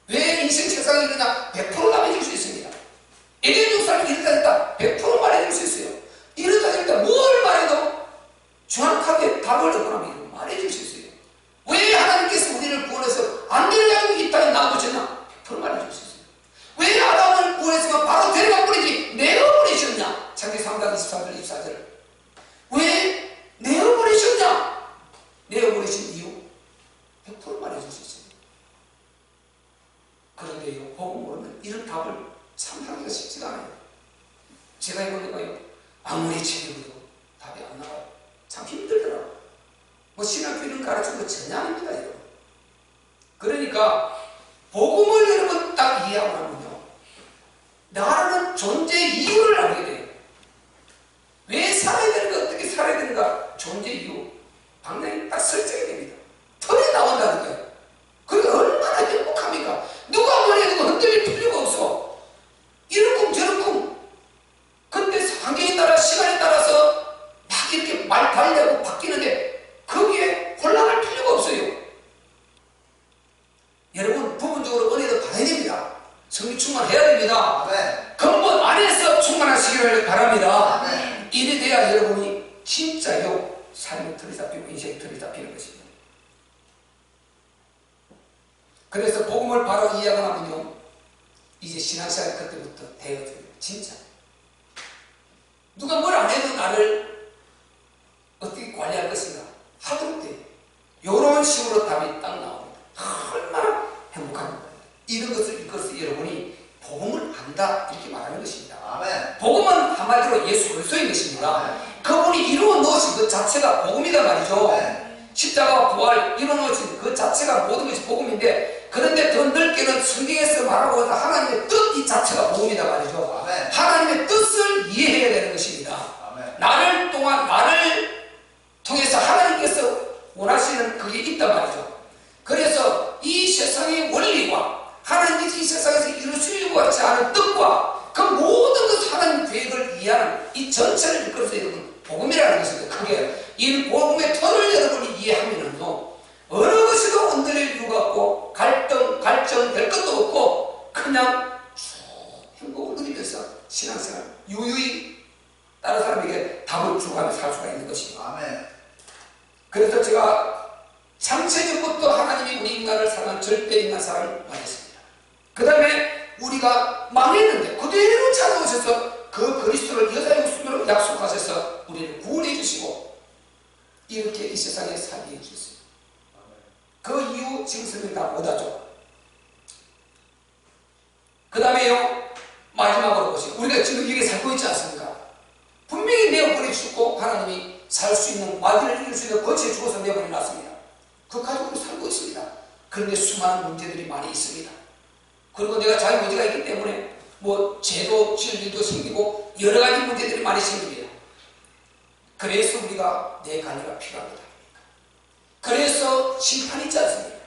왜 인생 세상에 이러냐? 100% 답해줄 수 있습니다. 에덴 역사를 이렇다 했다 100% 말해줄 수 있어요. 이러다 했다 뭘 말해도 정확하게 답을 얻고나면 말해줄 수 있어요. 왜 하나님께서 우리를 구원해서 안 데려가고 이 땅에 놔두셨나? 100% 말해줄 수 있어요. 왜 아담을 구원해서 바로 데려가 버리지 내어버리셨냐? 창세기 3장 24절 24절 왜 내어버리셨냐? 내어버리신 이유 100% 말해줄 수 있어요. 그런데요 복음 모르면 이런 답을 참 하기가 쉽지가 않아요. 제가 해보니까요 아무리 책임져도 답이 안 나와요. 참 힘들더라고요. 뭐 신학교를 가르치는 거 전혀 아닙니다. 여러분. 그러니까 복음을 여러분 딱 이해하고 나면요 나라는 존재 이유를 알게 돼요. 왜 살아야 되는가 어떻게 살아야 되는가 존재 이유 방향이 딱 설정이 됩니다. 털이 나온다니까요. 그러니까 얼마나 행복합니까? 누가 뭐래도 흔들릴 필요가 없어. 이런 꿈 저런 꿈. 근데 환경에 따라 시간에 따라서 막 이렇게 말 달리고 바뀌는데 거기에 혼란할 필요가 없어요. 여러분 부분적으로 은혜도 받아야 됩니다. 성령 충만해야 됩니다. 아멘. 근본 안에서 충만하시기를 바랍니다. 아멘. 이래 돼야 여러분이 진짜요 삶을 인생의 틀이 잡히는 것입니다. 그래서 복음을 바로 이해하고 나면요, 이제 신앙생활 그때부터 되어져요. 진짜 누가 뭘 안 해도 나를 어떻게 관리할 것인가 하던 때 이런 식으로 답이 딱 나옵니다. 얼마나 행복한 거예요. 이런 것을 이것을 여러분이 복음을 안다 이렇게 말하는 것입니다. 아멘. 복음은 한마디로 예수 그리스도인 것입니다. 그분이 이루어 놓으신 그 자체가 복음이다 말이죠. 아멘. 십자가와 부활 이루어 놓으신 그 자체가 모든 것이 복음인데, 그런데 더 넓게는 성경에서 말하고 있는 하나님의 뜻 이 자체가 복음이다 말이죠. 아멘. 하나님의 뜻을 이해해야 되는 것입니다. 아멘. 나를 통해서 하나님께서 원하시는 그게 있단 말이죠. 그래서 이 세상의 원리와 하나님께서 이 세상에서 이루시려고 하지 않은 뜻과 그 모든 것 하나님 계획을 이해하는 이 전체를 이끌어서 여러분 복음이라는 것입니다. 그게 이 복음의 틀을 여러분이 이해하면은요, 어느 것이도 흔들릴 이유가 없고 갈증될 것도 없고 그냥 쭉 행복을 누리면서 신앙생활 유유히 다른 사람에게 답을 주고하며 살 수가 있는 것입니다. 아멘. 그래서 제가 창세전부터 하나님이 우리 인간을 사랑한 절대 인간 사랑을 말했습니다. 그 다음에 우리가 망했는데 그대로 찾아오셔서 그 그리스도를 여자 육신으로 약속하셔서 우리를 구원해 주시고 이렇게 이 세상에 살게 해주셨어요. 그 이후 지금 설명 다 못하죠. 그 다음에요, 마지막으로 보시죠. 우리가 지금 여기 살고 있지 않습니까? 분명히 내어버려 주셨고 하나님이 살 수 있는 마귀를 이길 수 있는 거치에 죽어서 내버려 놨습니다. 그 가족으로 살고 있습니다. 그런데 수많은 문제들이 많이 있습니다. 그리고 내가 자기 문제가 있기 때문에 뭐 죄도 지을 일도 생기고 여러 가지 문제들이 많이 생깁니다. 그래서 우리가 내 관리가 필요합니다. 그래서 심판이 있지 않습니까?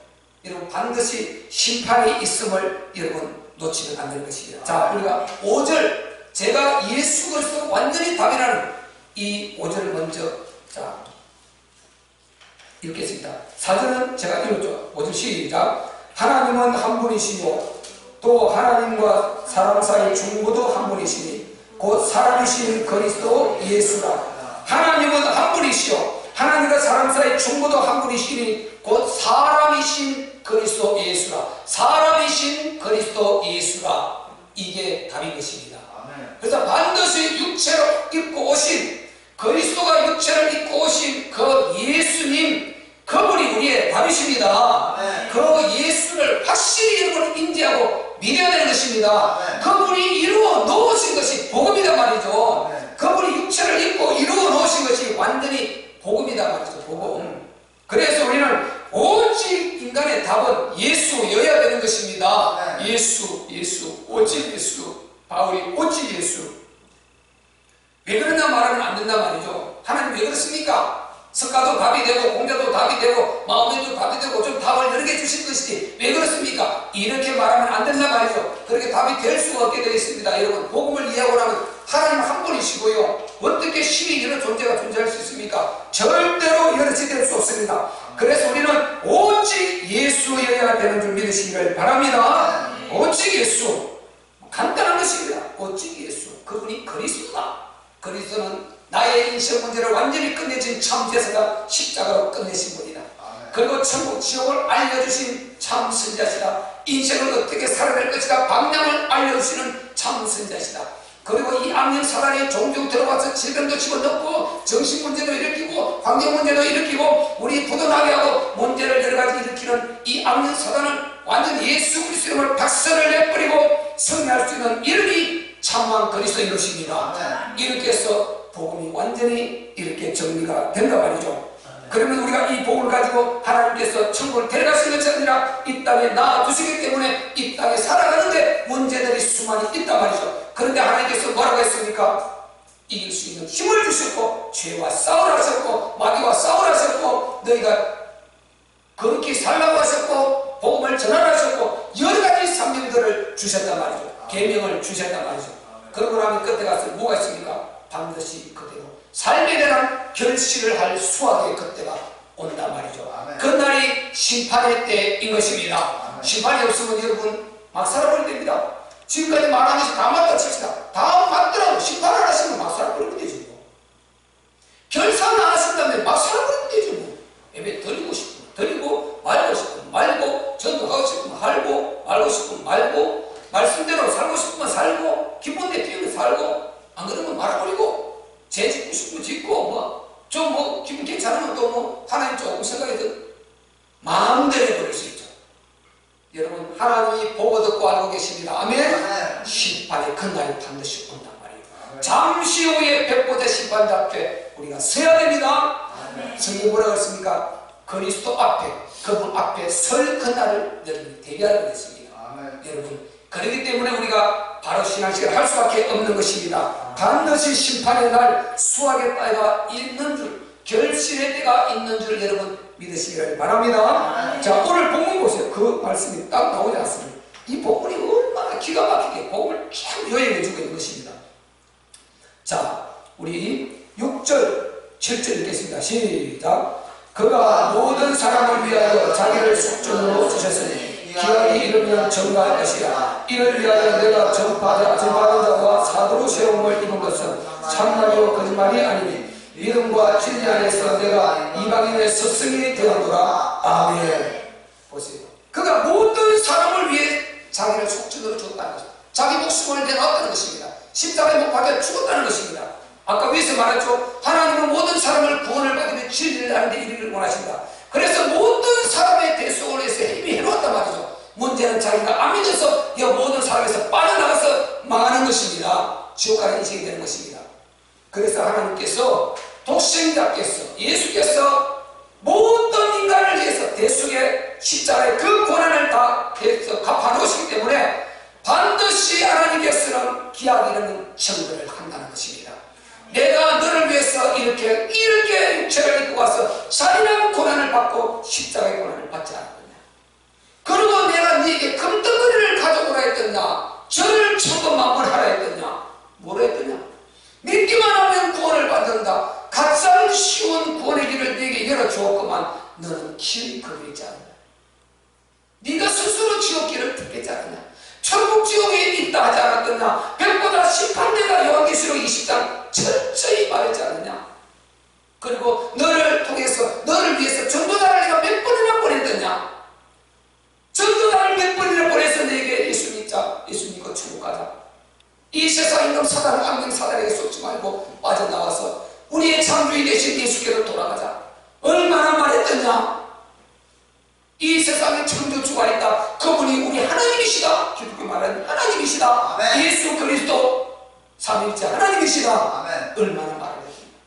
여러분 반드시 심판이 있음을 여러분 놓치면 안 될 것입니다. 자, 우리가 5절, 제가 예수 그리스도 완전히 답이라는 이 5절을 먼저 자 읽겠습니다. 4절은 제가 읽었죠. 5절 시작. 하나님은 한 분이시요 또 하나님과 사람 사이 중보도 한 분이시니 곧 사람이신 그리스도 예수라. 하나님은 한 분이시요 하나님과 사람 사이 중보도 한 분이시니 곧 사람이신 그리스도 예수라. 사람이신 그리스도 예수라. 이게 답인 것입니다. 그래서 반드시 육체로 입고 오신 그리스도가 육체를 입고 오신 그 예수님, 그분이 우리의 답이십니다. 그 예수를 확실히 여러분 인지하고 믿어야 되는 것입니다. 그분이 이루어 놓으신 것이 복음이다 말이죠. 그분이 육체를 입고 이루어 놓으신 것이 완전히 복음이다 말이죠. 복음. 그래서 우리는 오직 인간의 답은 예수여야 되는 것입니다. 예수, 오직 예수. 바울이 오직 예수. 왜 그러냐 말하면 안 된단 말이죠. 하나님 왜 그렇습니까? 석가도 답이 되고 공자도 답이 되고 마음에도 답이 되고 좀 답을 여러 개 주신 것이지 왜 그렇습니까? 이렇게 말하면 안 된단 말이죠. 그렇게 답이 될 수가 없게 되어 있습니다. 여러분 복음을 이해하고 나면 하나님 한 분이시고요, 어떻게 신이 여러 존재가 존재할 수 있습니까? 절대로 여럿이 될 수 없습니다. 그래서 우리는 오직 예수여야 되는 줄 믿으시기를 바랍니다. 오직 예수. 간단한 것입니다. 오직 예수. 그분이 그리스도다. 그리스도는 나의 인생 문제를 완전히 끝내신 참 제사가 십자가로 끝내신 분이다. 그리고 천국 지옥을 알려주신 참 선자시다. 인생을 어떻게 살아야 될 것이다 방향을 알려주시는 참 선자시다. 그리고 이 악령 사단이 종종 들어와서 질병도 집어넣고 정신 문제도 일으키고 환경 문제도 일으키고 우리 부도나게 하고 문제를 여러 가지 일으키는 이 악령 사단은 완전 예수 그리스도 이름을 박살을 내버리고 승리할 수 있는 이름이 참왕 그리스도인 것입니다. 이렇게 해서 복음이 완전히 이렇게 정리가 된단 말이죠. 그러면 우리가 이 복음을 가지고 하나님께서 천국을 데려가시는 것이 아니라 이 땅에 놔두시기 때문에 이 땅에 살아가는데 문제들이 수많이 있단 말이죠. 그런데 하나님께서 뭐라고 했습니까? 이길 수 있는 힘을 주셨고 죄와 싸우라 하셨고 마귀와 싸우라 하셨고 너희가 그렇게 살라고 하셨고 복음을 전하라 하셨고 여러 가지 사명들을 주셨단 말이죠. 계명을 주셨단 말이죠. 그러고 나면 끝에 가서 뭐가 있습니까? 반드시 그대로 삶에 대한 결실을 할 수확의 그때가 온단 말이죠. 그날이 심판의 때인 것입니다. 심판이 없으면 여러분 막 살아버리면 됩니다. 지금까지 말한 것이 다 맞다 칩시다. 다 맞더라도 심판 안 하시면 막 살아버리면 되죠. 결산 안 하신다면 막 살아버리면 되죠. 조금 생각해도 마음대로 해버릴 수 있죠. 여러분, 하나님이 보고 듣고 알고 계십니다. 아멘. 심판의 그날이 반드시 온단 말이에요. 잠시 후에 백보자 심판자 앞에 우리가 서야 됩니다. 성경 뭐라고 했습니까? 그리스도 앞에, 그분 앞에 설 그날을 여러분이 대비하게 됐습니다. 여러분, 그렇기 때문에 우리가 바로 신앙생활을 할 수밖에 없는 것입니다. 반드시 심판의 날 수학의 때가 있는 줄, 결실의 때가 있는 줄 여러분 믿으시기를 바랍니다. 자, 오늘 본문 보세요. 그 말씀이 딱 나오지 않습니다. 이 본문이 얼마나 기가 막히게 복음을 쭉 요약해주고 있는 것입니다. 자, 우리 6절 7절 읽겠습니다. 시작. 그가 모든 사람을 위하여 자기를 속전으로 주셨으니 기한이 이르면 전가할 것이라. 이를 위하여 내가 전파하는 자와 사도로 세움을 입은 것은 참말이요 거짓말이 아니니 믿음과 진리 안에서 내가 이방인의 스승이 되었노라. 아멘. 보세요. 그가 모든 사람을 위해 자기를 속전으로 줬다는 것입니다. 자기 목숨을 내놨다는 것입니다. 십자가에 못 박혀 죽었다는 것입니다. 아까 위에서 말했죠. 하나님은 모든 사람을 구원을 받으며 진리를 아는 데 이르기를 원하신다. 그래서 모든 사람의 대속을 위해서 힘이 해놓았단 말이죠. 문제는 자기가 안 믿어서 이 모든 사람에서 빠져나가서 망하는 것입니다. 지옥 가는 인생이 되는 것입니다. 그래서 하나님께서 독생자께서 예수께서 모든 인간을 위해서 대속의 십자가의 그 고난을 다 갚아놓으시기 때문에 반드시 하나님께서는 기약 이르는 정죄를 한다는 것입니다. 내가 너를 위해서 이렇게 육체를 입고 와서 잔인한 고난을 받고 십자가의 고난을 받지 않았느냐. 그리고 내가 네게 금덩어리를 가져오라 했더냐, 저를 천번만번하라 했더냐, 뭐라 했더냐. 믿기만 하면 구원을 받는다. 가장 쉬운 구원의 길을 네게 열어주었구만. 너는 길이 거기 있지 않느냐. 네가 스스로 지옥길을 듣겠지 않느냐. 천국 지옥에 있다 하지 않았더냐. 백보다 심판대가 요한계시록 20장 철저히 말했지 않느냐. 그리고 너를 통해서 너를 위해서 전도자를 내가 몇 번이나 보냈더냐. 전도자를 몇 번이나 보내서 내게 예수 믿자, 예수 믿고 천국 가자. 이 세상 임금 사단을 안경 사단에게 쏟지 말고 빠져나와서 우리의 창조이 되신 예수께로 돌아가자. 얼마나 말했더냐. 이 세상에 창조주가 있다. 그분이 우리 하나님이시다. 기독교 말하는 하나님이시다. 아멘. 예수 그리스도 삼위일체 하나님이시다. 아멘. 얼마나 말을 했습니까?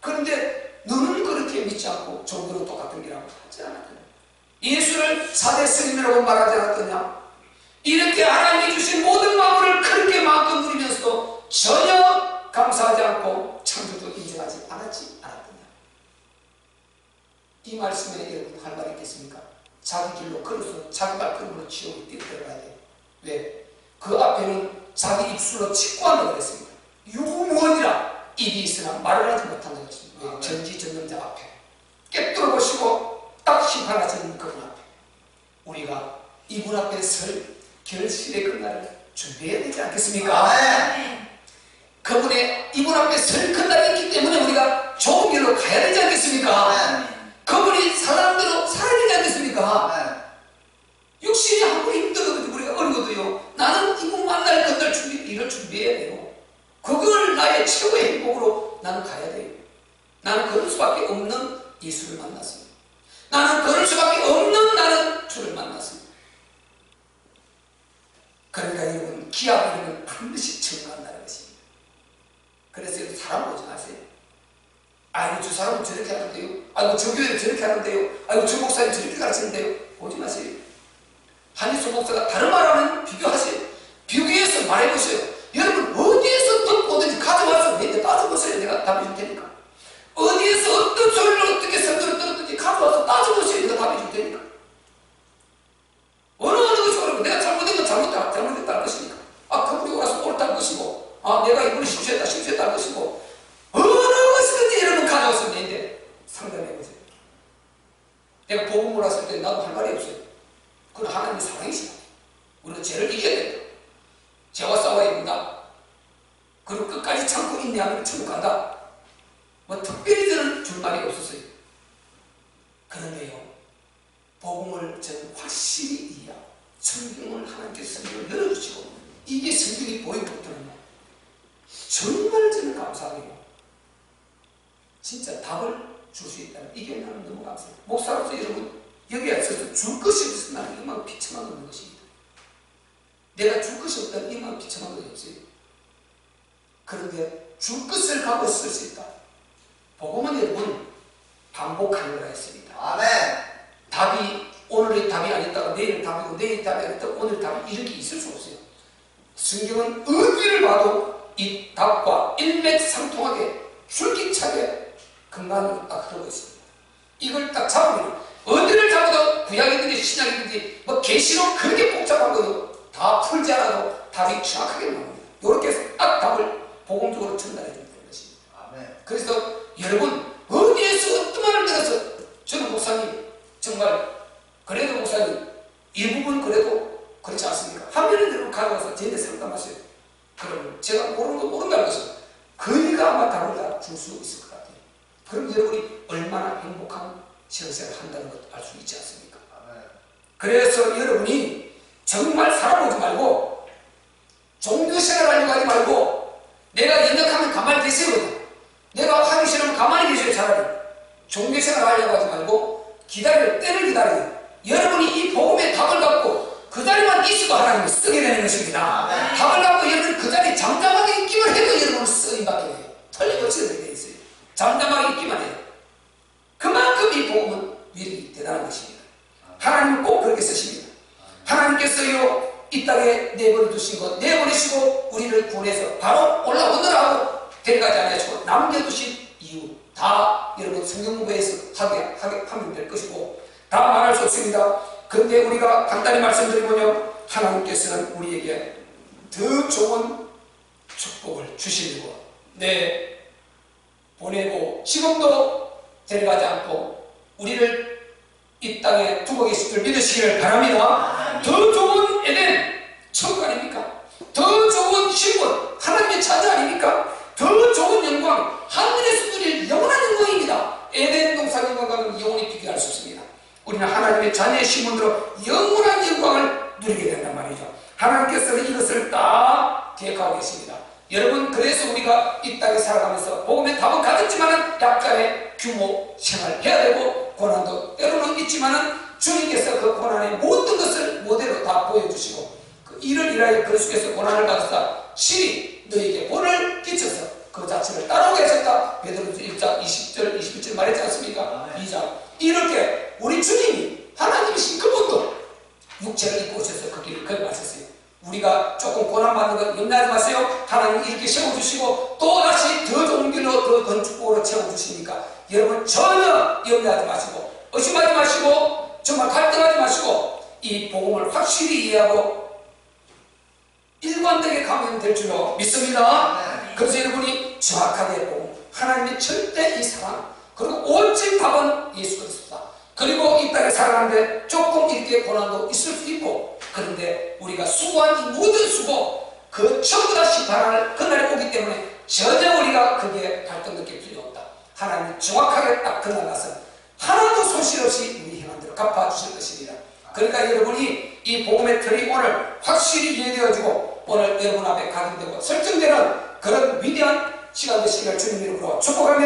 그런데 너는 그렇게 믿지 않고 종교로 똑같은 길하고 하지 않았더냐. 예수를 4대 스님이라고 말하지 않았더냐. 이렇게 하나님이 주신 모든 만물을 그렇게 마음껏 누리면서도 전혀 감사하지 않고 창조주 인정하지 않았지 않았더냐. 이 말씀에 여러분 할 말이 있겠습니까? 자기 길로 걸어서 자기 발걸음으로 지옥에 뛰어들어가야 돼. 왜? 그 앞에는 자기 입술로 직구한다고 그랬습니다. 유무원이라 입이 있으나 말을 하지 못한다고 했습니다. 왜? 전지전능자 앞에 깨뚫어 보시고 딱 심판하시는 그분 앞에 우리가 이분 앞에 설 결실의 그날을 준비해야 되지 않겠습니까? 네. 그분의 이분 앞에 설 그날이 있기 때문에 우리가 좋은 길로 가야 되지 않겠습니까? 네. 그분이 사람대로 살아야 되지 않겠습니까? 네. 육신이 아무리 힘들어도 우리가 어려도요. 나는 이분 만날 그날 일을 준비해야 돼요. 그걸 나의 최고의 행복으로 나는 가야 돼요. 나는 그럴 수밖에 없는 예수를 만났습니다. 나는 그럴 수밖에 없는 나는 주를 만났습니다. 그러니까 여러분 기합이면 반드시 증거한다는 것입니다. 그래서 여러분 사람 보지 마세요. 아이고 저 사람은 저렇게 하는데요. 아이고 저 교회는 저렇게 하는데요. 아이고 저 목사님 저렇게 가르치는데요. 보지 마세요. 한희수 목사가 다른 말하면 비교하세요. 비교해서 말해보세요. 여러분 어디에서 듣고 오든지 가져와서 내게 따져보세요. 내가 답해줄 테니까. 어디에서 어떤 소리를 어떻게 설교를 들었든지 가져와서 따져보세요. 내가 답해줄 테니까. 어느 것이 옳고 내가 잘못된 건 잘못됐다 할 것이니까. 아 그분이 옳아서 옳다 할 것이고 아 내가 이분이 실수했다 할 것이고 어느 것이든지 여러분 가져왔으면 되는데 상담해보세요. 내가 복음을 왔을 때 나도 할 말이 없어요. 그건 하나님의 사랑이시다. 우리는 죄를 이겨야 된다. 죄와 싸워야 된다. 그리고 끝까지 참고 인내하면 천국 간다. 뭐 특별히 저는 줄 말이 없었어요. 그런데요 복음을 저는 확실히 이해하고 성경을 하나님께서 성경을 열어주시고 이게 성경이 보이거든요. 정말 저는 감사해요. 진짜 답을 줄 수 있다는 이게 나는 너무 감사해요. 목사로서 여러분 여기에 있어서 줄 것이 없어서 나는 이만 비참한 없는 것입니다. 내가 줄 것이 없다면 이만 비참한 것이 없어요. 그런데 줄 것을 갖고 쓸 수 있다. 복음은 여러분 반복하는 거라 했습니다. 아멘. 답이 오늘의 답이 아니었다가 내일은 답이고 내일 답이 아니었다가 오늘 답이 이렇게 있을 수 없어요. 성경은 어디를 봐도 이 답과 일맥상통하게 줄기차게 근간을 딱 흐르고 있습니다. 이걸 딱 잡으면 어디를 잡아도 구약이든지 신약이든지 뭐 계시록 그렇게 복잡한 거도 다 풀지 않아도 답이 정확하게 나옵니다. 이렇게 해서 딱 답을 복음적으로 전달해 주는 것입니다. 아멘. 그래서 여러분 어디에서 어떤 말을 들어서 저는 목사님 정말 그래도 목사님 일부분 그래도 그렇지 않습니까? 화면에 들고 가서 저한테 상담하세요. 그러면 제가 모르는 거 모른다는 것은 그이가 아마 답을 다 줄 수 있을 것 같아요. 그럼 여러분이 얼마나 행복한 신앙생활을 한다는 것도 알 수 있지 않습니까? 아멘. 그래서 여러분이 정말 살아보지 말고 종교생활 하려고 하지 말고 내가 연약하면 가만히 계세요. 내가 하기 싫으면 가만히 계세요. 차라리 종교생활 하려고 하지 말고 기다려 때를 기다려요. 여러분이 이 복음의 답을 갖고 그 자리만 있어도 하나님을 쓰게 되는 것입니다. 답을 갖고 여러분 그 자리에 잠잠하게 있기만 해도 여러분은 쓰임받게 돼요. 틀림없이 그렇게 되어 있어요. 잠잠하게 있기만 해요. 그만큼 이 복음은 위력이 대단한 것입니다. 하나님은 꼭 그렇게 쓰십니다. 하나님께서요 이 땅에 내버려 두신 것 내버리시고 우리를 구원해서 바로 올라오느라 하고 데려가지 않으시고 남겨두신 이유 다 여러분 성경 공부에서 하게 하면 될 것이고 다 말할 수 없습니다. 그런데 우리가 간단히 말씀드리면요 하나님께서는 우리에게 더 좋은 축복을 주시려고 보내고 지금도 데려가지 않고 우리를 이 땅에 두고 계실 줄 믿으시기를 바랍니다. 더 좋은 에덴 천국 아닙니까? 더 좋은 신분 하나님의 자녀 아닙니까? 더 좋은 영광 하늘에서 누릴 영원한 영광입니다. 에덴 동산 영광과는 영원히 비교할 수 없습니다. 우리는 하나님의 자녀의 신분으로 영원한 영광을 누리게 된단 말이죠. 하나님께서는 이것을 다 계획하고 계십니다. 여러분 그래서 우리가 이 땅에 살아가면서 복음의 답은 가졌지만 약간의 규모 생활해야 되고 고난도 때로는 있지만 주님께서 그 고난의 모든 것을 모델로 다 보여주시고 그 일을 일하여 그 속에서 고난을 받았다. 신이 너에게 본을 끼쳐서 그 자체를 따라오게 하셨다. 베드로전서 1장 20절 21절 말했지 않습니까? 2장 이렇게 우리 주님이 하나님이신 그분도 육체를 입고 오셔서 그 길을 걸어가셨어요. 우리가 조금 고난받는 것 염려하지 마세요. 하나님 이렇게 세워주시고 또다시 더 좋은 길로 더 축복으로 채워주시니까 여러분 전혀 염려하지 마시고 의심하지 마시고 정말 갈등하지 마시고 이 복음을 확실히 이해하고 일관되게 가면 될 줄로 믿습니다. 그래서 여러분이 정확하게 복음 하나님의 절대 이 사랑 그리고 오직 답은 예수 그리스도다. 그리고 이 땅에 살아가는데 조금 이렇게 고난도 있을 수 있고 그런데 우리가 수고한 이 모든 수고 그 전부 다 심판할 그날이 오기 때문에 전혀 우리가 거기에 갈등 느낄 필요 없다. 하나님이 정확하게 딱 그날 가서 하나도 손실 없이 우리 행한 대로 갚아주실 것입니다. 그러니까 여러분이 이 복음의 틀이 오늘 확실히 이해되어지고 오늘 여러분 앞에 각인되고 설정되는 그런 위대한 시간 되시기를 주님 이름으로 축복합니다.